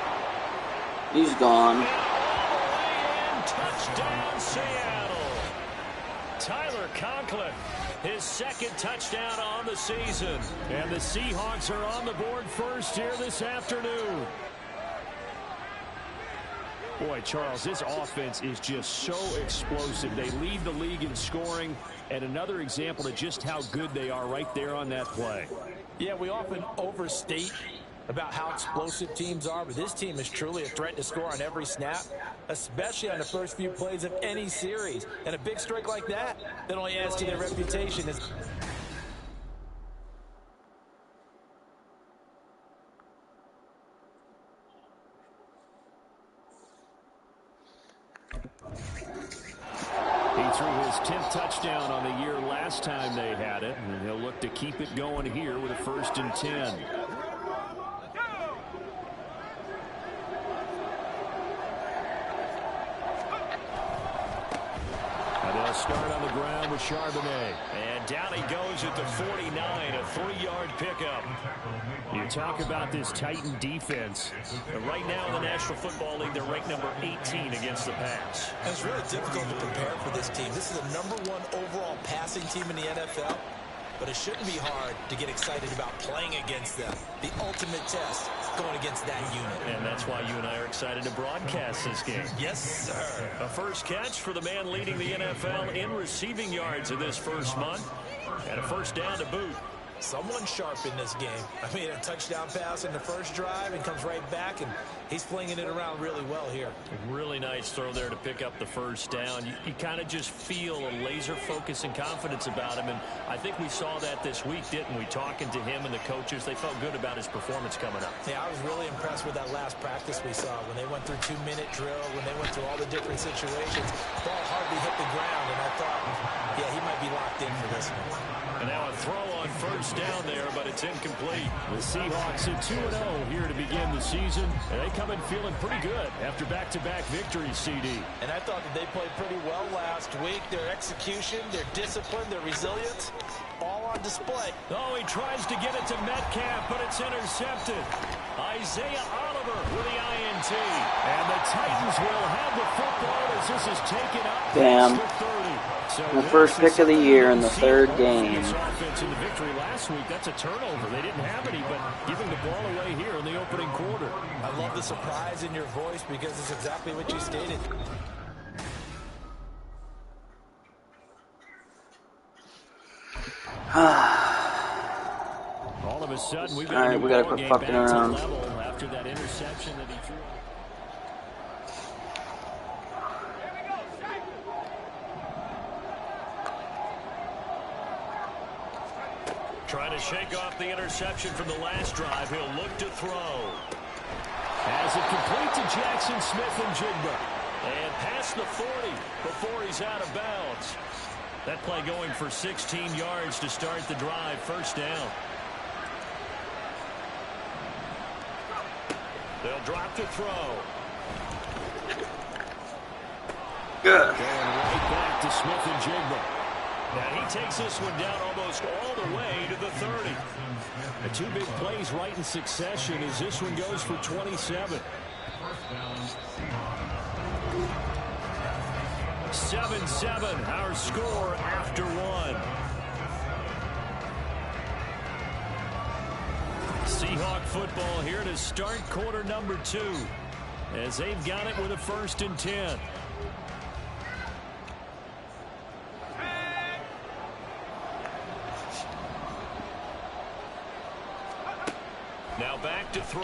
He's gone. And all the way in, touchdown Seattle. Tyler Conklin, his 2nd touchdown on the season. And the Seahawks are on the board first here this afternoon. Boy, Charles, this offense is just so explosive. They lead the league in scoring, and another example of just how good they are right there on that play. Yeah, we often overstate about how explosive teams are, but this team is truly a threat to score on every snap, especially on the first few plays of any series. And a big strike like that only adds to their reputation as He threw his 10th touchdown on the year last time they had it, and he'll look to keep it going here with a 1st and 10. And they'll start on the ground with Charbonnet. And down he goes at the 49, a 3-yard pickup. You talk about this Titan defense. Right now in the National Football League, they're ranked number 18 against the pass. And it's really difficult to prepare for this team. This is the #1 overall passing team in the NFL, but it shouldn't be hard to get excited about playing against them. The ultimate test going against that unit. And that's why you and I are excited to broadcast this game. Yes, sir. A first catch for the man leading the NFL in receiving yards in this first month, and a 1st down to boot. Someone sharp in this game. I mean, a touchdown pass in the first drive and comes right back, and he's flinging it around really well here. Really nice throw there to pick up the 1st down. You kind of just feel a laser focus and confidence about him, and I think we saw that this week, didn't we? Talking to him and the coaches, they felt good about his performance coming up. Yeah, I was really impressed with that last practice we saw when they went through 2-minute drill, when they went through all the different situations. Ball hardly hit the ground, and I thought, yeah, he might be locked in for this one. And now a throw on 1st down there, but it's incomplete. The Seahawks at 2-0 here to begin the season, and they come in feeling pretty good after back-to-back victories, CD. And I thought that they played pretty well last week. Their execution, their discipline, their resilience, all on display. Oh, he tries to get it to Metcalf, but it's intercepted. Isaiah Oliver with the INT. And the Titans will have the football as this is taken up. Damn. So the first pick of the year in the 3rd game. Offense in the victory last week, that's a turnover. They didn't have any, but giving the ball away here in the opening quarter. I love the surprise in your voice because it's exactly what you stated. All of a sudden, we've got all right, we gotta quit fucking around. After that interception that he threw. Trying to shake off the interception from the last drive. He'll look to throw. As it complete to Jackson Smith and Jigba. And past the 40 before he's out of bounds. That play going for 16 yards to start the drive. 1st down. They'll drop to throw. Good. Going right back to Smith and Jigba. And he takes this one down almost all the way to the 30. The 2 big plays right in succession as this one goes for 27. 7-7, our score after 1. Seahawk football here to start quarter number 2 as they've got it with a 1st and 10. Now back to throw.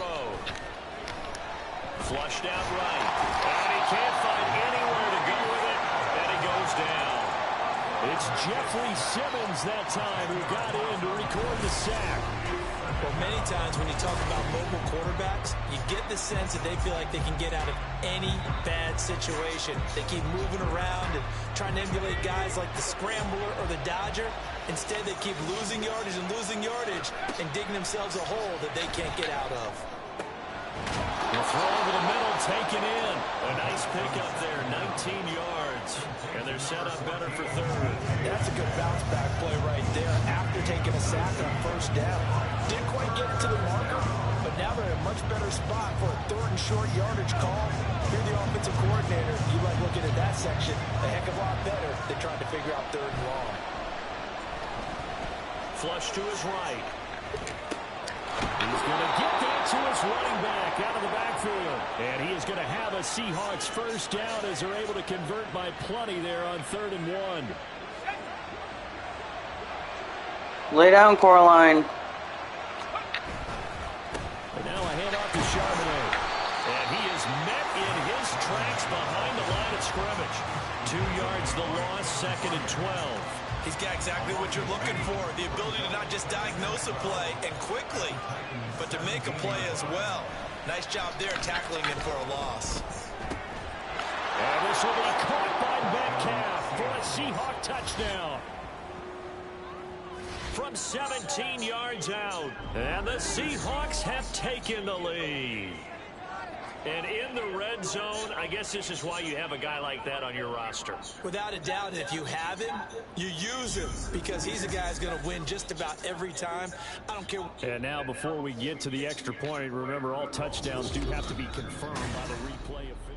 Flushed out right. And he can't find anywhere to go with it. And he goes down. It's Jeffrey Simmons that time who got in to record the sack. Well, many times when you talk about mobile quarterbacks, you get the sense that they feel like they can get out of any bad situation. They keep moving around and trying to emulate guys like the Scrambler or the Dodger. Instead, they keep losing yardage and digging themselves a hole that they can't get out of. The throw over the middle taken in. A nice pickup there, 19 yards. And they're set up better for third. That's a good bounce back play right there after taking a sack on first down. Didn't quite get it to the marker, but now they're in a much better spot for a third and short yardage call. You're the offensive coordinator. You like looking at that section a heck of a lot better than trying to figure out third and long. Flush to his right. He's going to get that to his running back out of the backfield. And he is going to have a Seahawks first down as they're able to convert by plenty there on 3rd and 1. Lay down, Coraline. And now a handoff to Charbonnet. And he is met in his tracks behind the line of scrimmage. 2 yards the loss, 2nd and 12. He's got exactly what you're looking for, the ability to not just diagnose a play and quickly, but to make a play as well. Nice job there tackling him for a loss. And this will be caught by Metcalf for a Seahawk touchdown. From 17 yards out, and the Seahawks have taken the lead. And in the red zone, I guess this is why you have a guy like that on your roster. Without a doubt, if you have him, you use him because he's a guy who's going to win just about every time. I don't care. And now before we get to the extra point, remember all touchdowns do have to be confirmed by the replay of video.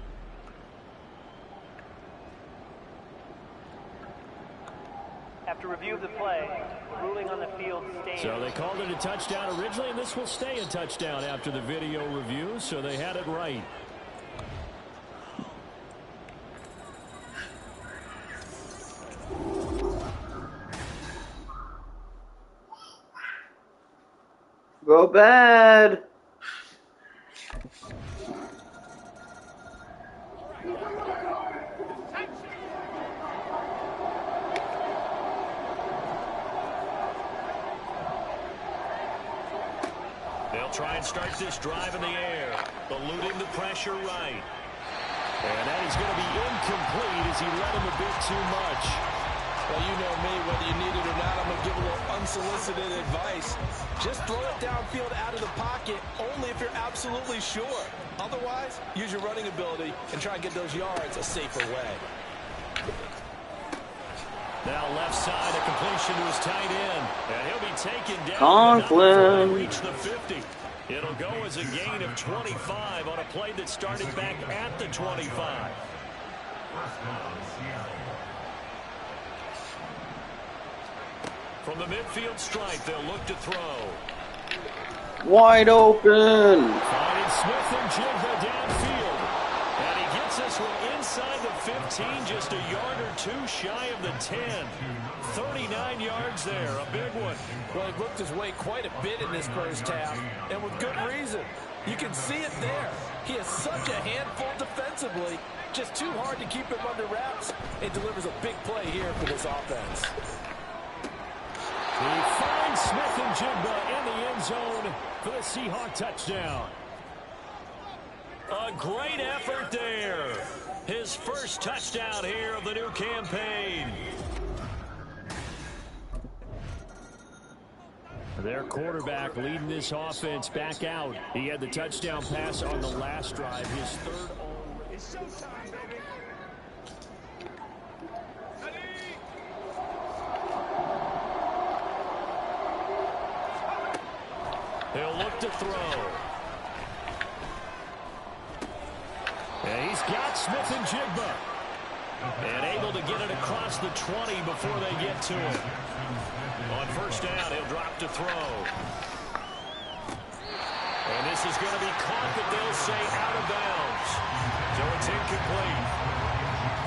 After review of the play, ruling on the field stands. So they called it a touchdown originally, and this will stay a touchdown after the video review, so they had it right. Go bad. They'll try and start this drive in the air, eluding the pressure right. And that is going to be incomplete as he led him a bit too much. Well, you know me, whether you need it or not, I'm going to give a little unsolicited advice. Just throw it downfield out of the pocket, only if you're absolutely sure. Otherwise, use your running ability and try and get those yards a safer way. Now left side, a completion to his tight end. And he'll be taken down. Conklin. Reach the 50. It'll go as a gain of 25 on a play that started back at the 25. From the midfield stripe, they'll look to throw. Wide open. Finding Smith and Jigba downfield. And he gets this one inside the 15, just a yard or two shy of the 10. 39 yards there, a big one. Well, he looked his way quite a bit in this first half, and with good reason. You can see it there. He is such a handful defensively, just too hard to keep him under wraps, and delivers a big play here for this offense. He finds Smith and Jigba in the end zone for the Seahawk touchdown. A great effort there. His first touchdown here of the new campaign. Their quarterback leading this offense back out. He had the touchdown pass on the last drive, his third already. It's showtime, baby. He'll look to throw. And he's got Smith and Jigba. And able to get it across the 20 before they get to him. On first down, he'll drop to throw. And this is going to be caught, but they'll say out of bounds. So it's incomplete.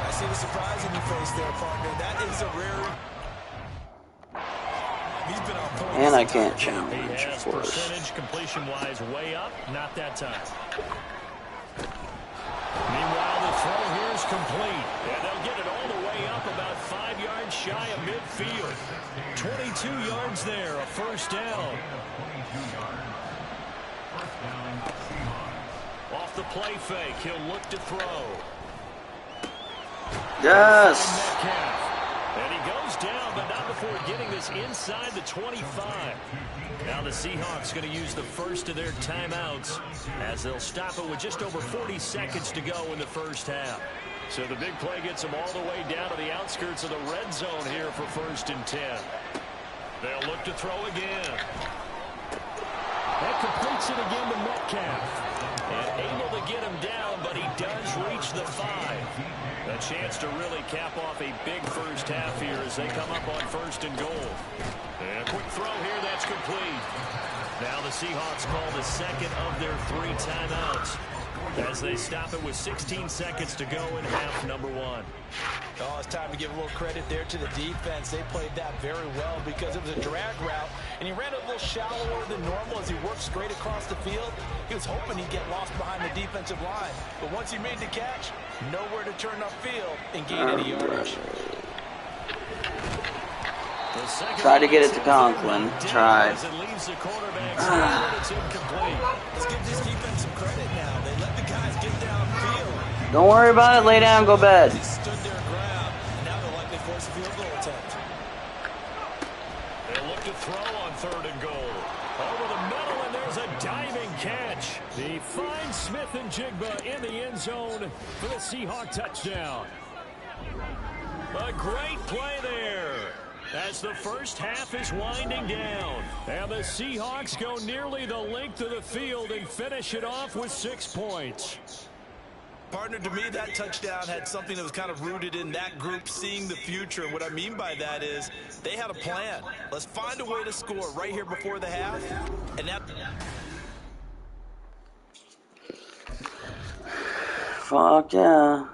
I see the surprise in your face there, partner. That is a rare. He's been on point. And I can't He challenge, has of course. percentage completion-wise way up. Not that time. Meanwhile, the throw here is complete. And they'll get it all the way up about 5 yards shy 22 yards there, a first down. Off the play fake, he'll look to throw. Yes! And he goes down, but not before getting this inside the 25. Now the Seahawks going to use the first of their timeouts as they'll stop it with just over 40 seconds to go in the first half. So the big play gets them all the way down to the outskirts of the red zone here for 1st and 10. They'll look to throw again. That completes it again to Metcalf. And able to get him down, but he does reach the 5. A chance to really cap off a big first half here as they come up on 1st and goal. And a quick throw here, that's complete. Now the Seahawks call the second of their 3 timeouts as they stop it with 16 seconds to go in half number 1. Oh, it's time to give a little credit there to the defense. They played that very well because it was a drag route, and he ran a little shallower than normal as he worked straight across the field. He was hoping he'd get lost behind the defensive line, but once he made the catch, nowhere to turn upfield and gain any yardage. Try to get it to Conklin. Tried. Let's give this defense some credit now. They let the guys get downfield. Don't worry about it. Lay down. Go bed. They stood their ground, and now they'll likely force a field goal attempt. They'll look to throw on 3rd and goal. Over the middle, and there's a diving catch. He finds Smith and Jigba in the end zone for the Seahawk touchdown. A great play there as the first half is winding down. And the Seahawks go nearly the length of the field and finish it off with 6 points. Partner, to me, that touchdown had something that was kind of rooted in that group seeing the future. What I mean by that is they had a plan. Let's find a way to score right here before the half. And that... Fuck yeah.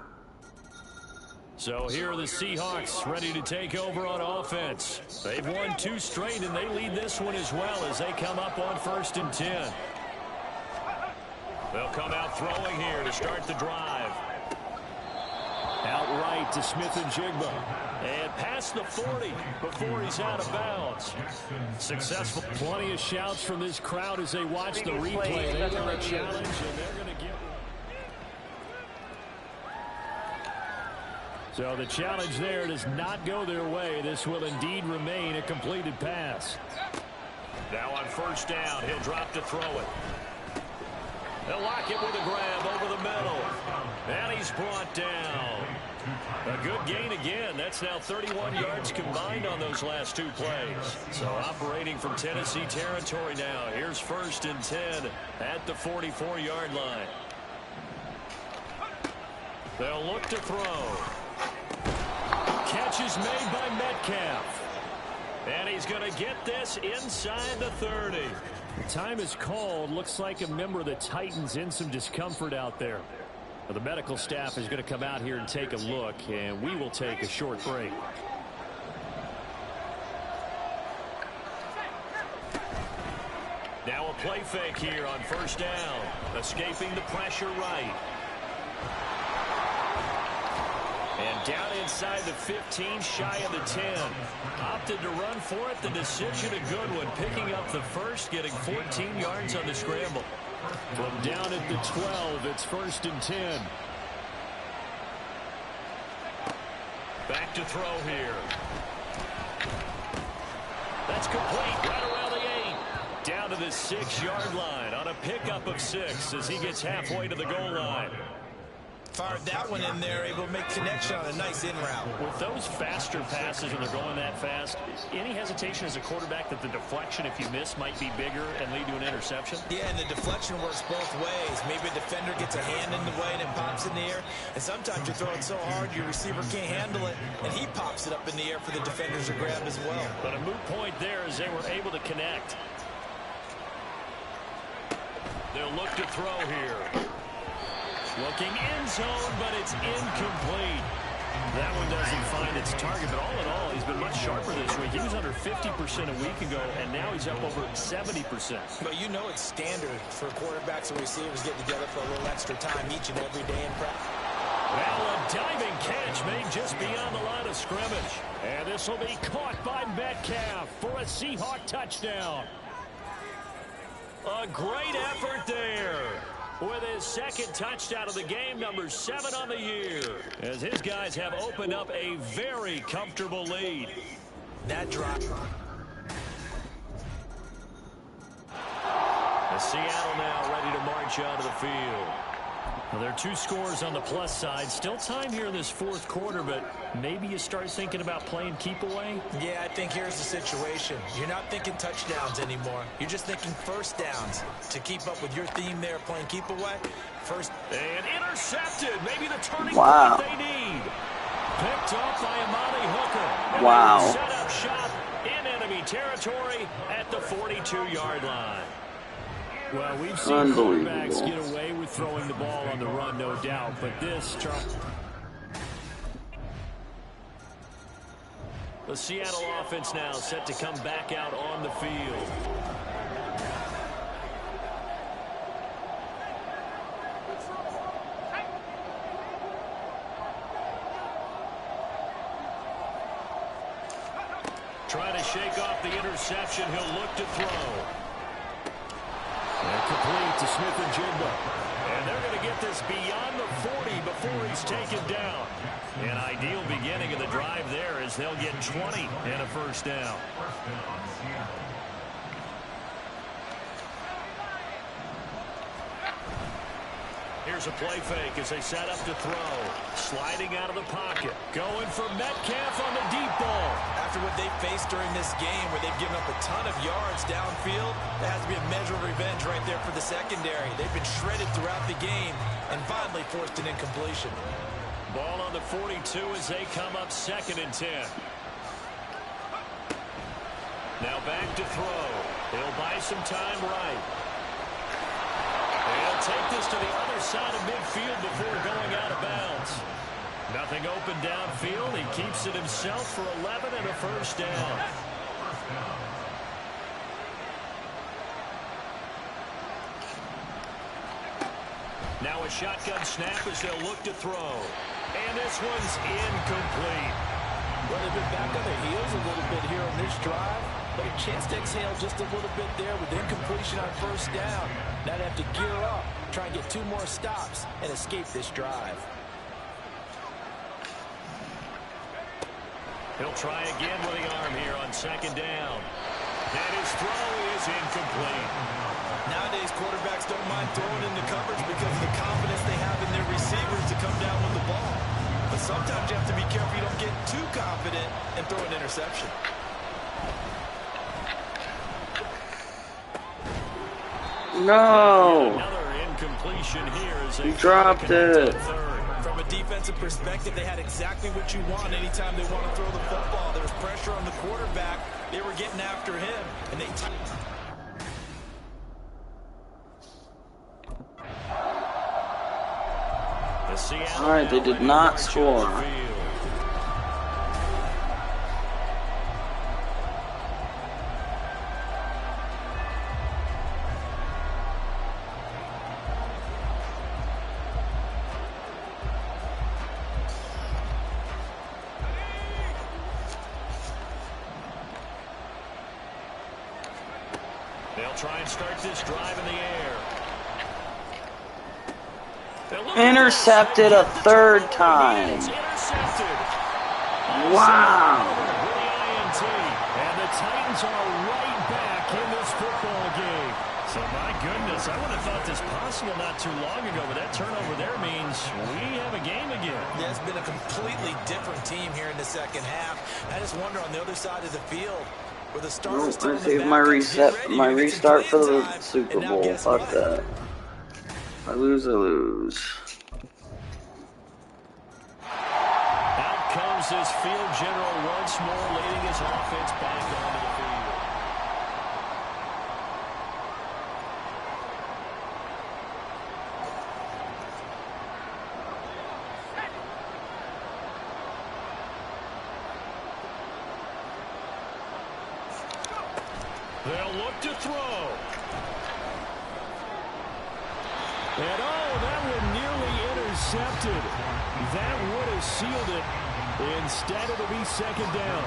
So here are the Seahawks ready to take over on offense. They've won 2 straight, and they lead this one as well as they come up on 1st and 10. They'll come out throwing here to start the drive. Outright to Smith and Jigba. And past the 40 before he's out of bounds. Successful. Plenty of shouts from this crowd as they watch the replay. They got a challenge, and they're going to get one. So the challenge there does not go their way. This will indeed remain a completed pass. Now on 1st down, he'll drop to throw it. They'll lock it with a grab over the middle. And he's brought down. A good gain again. That's now 31 yards combined on those last 2 plays. So operating from Tennessee territory now. Here's 1st and 10 at the 44-yard line. They'll look to throw. Catch is made by Metcalf. And he's going to get this inside the 30. Time is called. Looks like a member of the Titans in some discomfort out there. Well, the medical staff is going to come out here and take a look, and we will take a short break. Now a play fake here on 1st down. Escaping the pressure right. And down inside the 15, shy of the 10. Opted to run for it. The decision a good one. Picking up the first, getting 14 yards on the scramble. From down at the 12, it's 1st and 10. Back to throw here. That's complete right around the 8. Down to the 6-yard line on a pickup of 6 as he gets halfway to the goal line. Fired that one in there, able to make connection on a nice in route. With those faster passes when they're going that fast, any hesitation as a quarterback that the deflection, if you miss, might be bigger and lead to an interception? Yeah, and the deflection works both ways. Maybe a defender gets a hand in the way and it pops in the air. And sometimes you throw it so hard your receiver can't handle it, and he pops it up in the air for the defenders to grab as well. But a moot point there as they were able to connect. They'll look to throw here. Looking in zone, but it's incomplete. That one doesn't find its target, but all in all, he's been much sharper this week. He was under 50% a week ago, and now he's up over 70%. But you know it's standard for quarterbacks and receivers getting together for a little extra time each and every day in practice. Well, a diving catch made just beyond the line of scrimmage. And this will be caught by Metcalf for a Seahawk touchdown. A great effort there. With his second touchdown of the game, number 7 on the year. As his guys have opened up a very comfortable lead. That drop. Seattle now ready to march onto the field. Well, there are 2 scores on the plus side. Still time here in this fourth quarter, but maybe you start thinking about playing keep away? Yeah, I think here's the situation. You're not thinking touchdowns anymore. You're just thinking first downs. To keep up with your theme there, playing keep away. First. And intercepted. Maybe the turning Wow. point they need. Picked up by Amani Hooker. And Wow. set up shop in enemy territory at the 42-yard line. Well, we've seen quarterbacks get away with throwing the ball on the run, no doubt. But this, the Seattle offense now set to come back out on the field. Trying to shake off the interception. He'll look to throw. And complete to Smith-Njigba. And they're going to get this beyond the 40 before he's taken down. An ideal beginning of the drive there as they'll get 20 and a first down. Here's a play fake as they set up to throw. Sliding out of the pocket. Going for Metcalf on the deep ball. After what they've faced during this game where they've given up a ton of yards downfield, there has to be a measure of revenge right there for the secondary. They've been shredded throughout the game and finally forced an incompletion. Ball on the 42 as they come up 2nd and 10. Now back to throw. He'll buy some time right. He'll take this to the other side of midfield before going out of bounds. Nothing open downfield. He keeps it himself for 11 and a first down. Now a shotgun snap as they'll look to throw. And this one's incomplete. Well, they've been back on their heels a little bit here on this drive, but a chance to exhale just a little bit there with incompletion on first down. Now they have to gear up, try and get 2 more stops, and escape this drive. He'll try again with the arm here on 2nd down. And his throw is incomplete. Nowadays, quarterbacks don't mind throwing into coverage because of the confidence they have in their receivers to come down with the ball. But sometimes you have to be careful you don't get too confident and throw an interception. No! Another incompletion here as they He dropped it. From a defensive perspective, they had exactly what you want anytime they want to throw the football. There was pressure on the quarterback. They were getting after him, and they... All right, they did not score. They'll try and start this drive in the air. Intercepted a 3rd time. Wow. And the Titans are right back in this football game. So, my goodness, I would have thought this possible not too long ago, but that turnover there means we have a game again. Yeah, it's been a completely different team here in the second half. I just wonder on the other side of the field, where the starters I saved my restart for the Super Bowl. Fuck that. If I lose, I lose. Out comes this field general once more, leading his offense back onto the field. They'll look to throw. And oh, that one nearly intercepted. That would have sealed it. Instead, it'll be second down.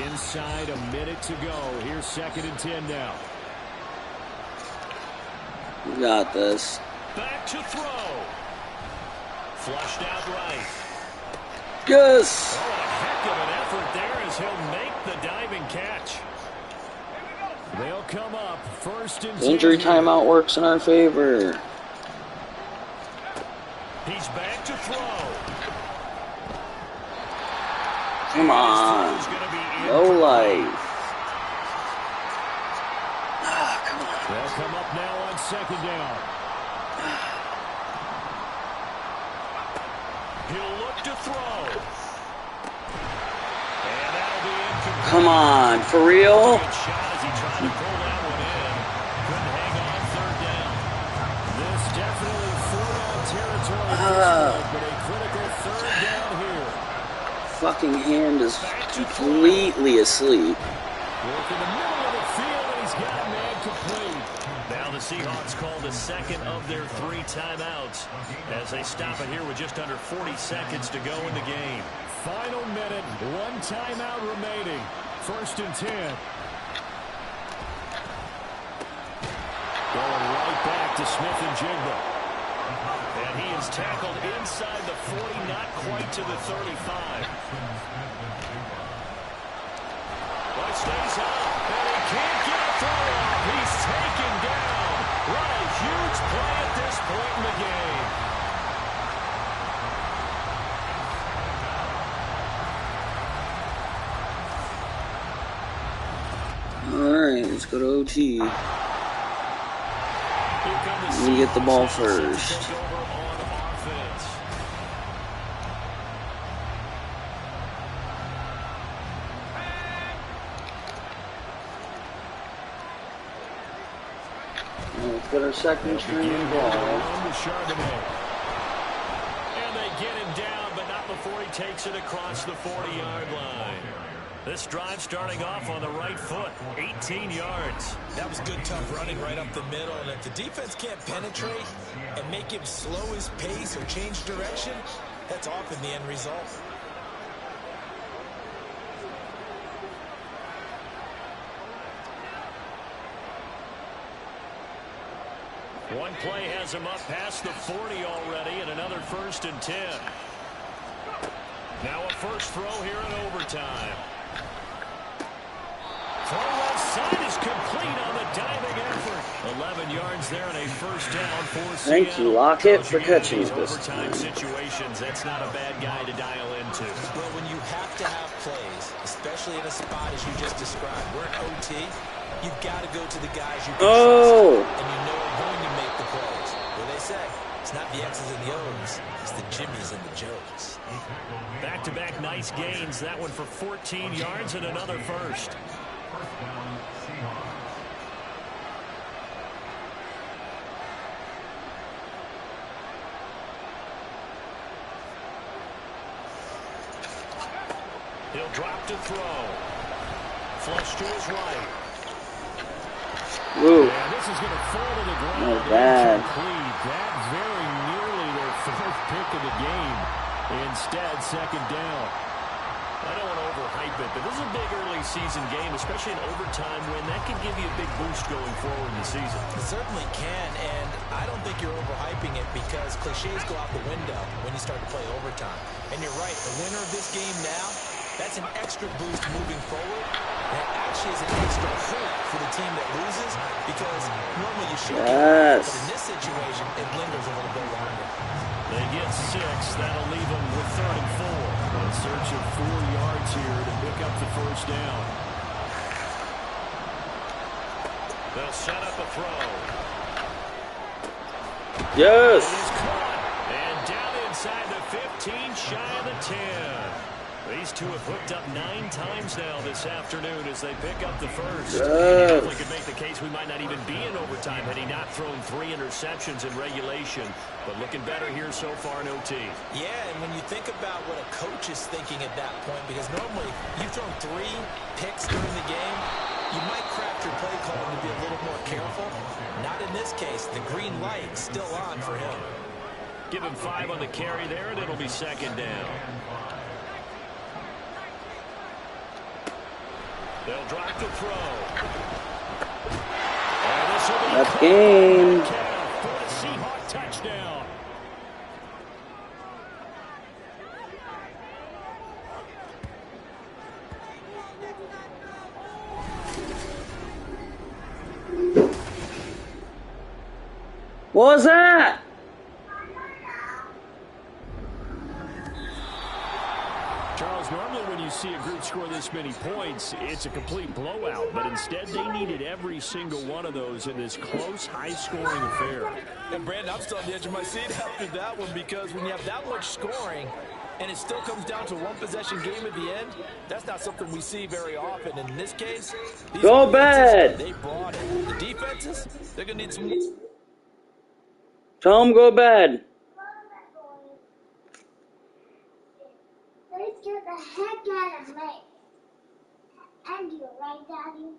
Inside a minute to go. Here's 2nd and 10 now. You got this. Back to throw. Flushed out right. Yes! Oh, a heck of an effort there as he'll make the diving catch. They'll come up 1st and 10. Injury timeout works in our favor. He's back to throw. Come on. No life. Ah, come on. They'll come up now on 2nd down. He'll look to throw. And that'll be incomplete. Come on, for real? Good shot as he tried to pull that one in. Couldn't hang on 3rd down. This definitely 4-down territory at this point, but a critical 3rd down here. Fucking hand is completely asleep. Work in the middle of the field, and he's got man complete. Now the Seahawks call the 2nd of their 3 timeouts as they stop it here with just under 40 seconds to go in the game. Final minute, 1 timeout remaining. 1st and 10. Going right back to Smith-Njigba. And he is tackled inside the 40, not quite to the 35. But it stays up, and he can't get a throw off. He's taken down. What a huge play at this point in the game. Alright, let's go to OT. We get the ball first. Let's get our 2nd string ball. And they get him down, but not before he takes it across the 40-yard line. This drive starting off on the right foot, 18 yards. That was good, tough running right up the middle. And if the defense can't penetrate and make him slow his pace or change direction, that's often the end result. One play has him up past the 40 already, and another 1st and 10. Now a first throw here in overtime. Throw left side is complete on the diving effort. 11 yards there and a 1st down for Seattle. Thank you, Lockett, for catching it this overtime time. situations, that's not a bad guy to dial into. Well, when you have to have plays, especially in a spot as you just described, we're in OT, you've got to go to the guys you can trust, and you know are going to make the plays. What do they say? It's not the X's and the O's, it's the Jimmys and the Joes. Back-to-back nice gains. That one for 14 yards and another 1st. He'll drop to throw. Flush to his right. Woo. And this is going to fall to the ground. Not bad. Incomplete. That very nearly their 4th pick of the game. Instead, 2nd down. I don't want to overhype it, but this is a big early season game, especially an overtime win. That can give you a big boost going forward in the season. It certainly can, and I don't think you're overhyping it because cliches go out the window when you start to play overtime. And you're right, the winner of this game now, that's an extra boost moving forward. And it actually is an extra hope for the team that loses because normally you should get it, but in this situation, it lingers a little bit longer. They get 6. That'll leave them with 3rd and 4. In search of 4 yards here to pick up the 1st down. They'll set up a throw. Yes. He's caught. And down inside the 15, shy of the 10. These two have hooked up 9 times now this afternoon as they pick up the first. Yes. You definitely could make the case we might not even be in overtime had he not thrown 3 interceptions in regulation. But looking better here so far in OT. Yeah, and when you think about what a coach is thinking at that point, because normally you've thrown 3 picks during the game, you might craft your play calling to be a little more careful. Not in this case. The green light still on for him. Give him 5 on the carry there, and it'll be second down. They'll drop the throw. And this will be That's game. for the Seahawk touchdown. What was that? Charles, normally when you see a group score this many points, it's a complete blowout. But instead, they needed every single one of those in this close, high-scoring affair. And, Brandon, I'm still on the edge of my seat after that one, because when you have that much scoring and it still comes down to 1-possession game at the end, that's not something we see very often. In this case, Go bad. They brought it. The defenses, they're going to need some... Tell him go bad. They scared the heck out of me. And you, right, Daddy?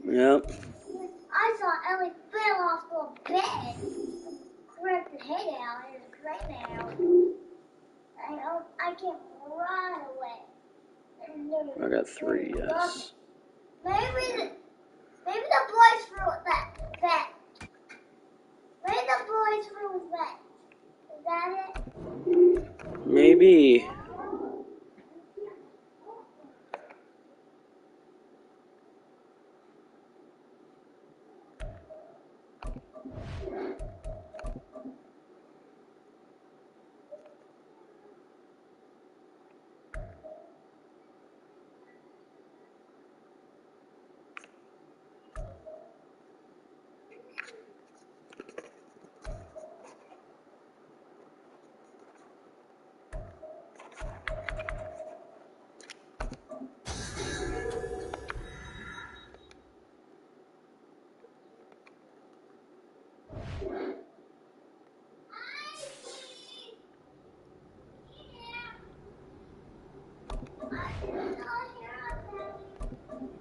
Yep. I saw Ellie fell off the bed. Ripped the head out and it's right now. I can't run away. I got 3, yes. Maybe the boys threw that. Maybe the boys threw that. Is that it? Maybe.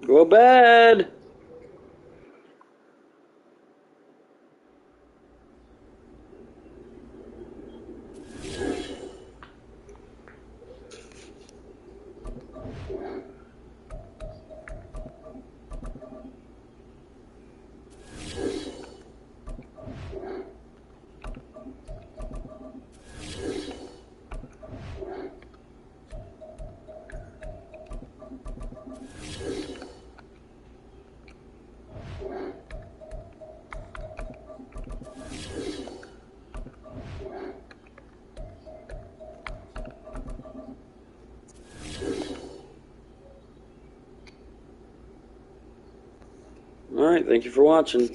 Go bad. All right, thank you for watching.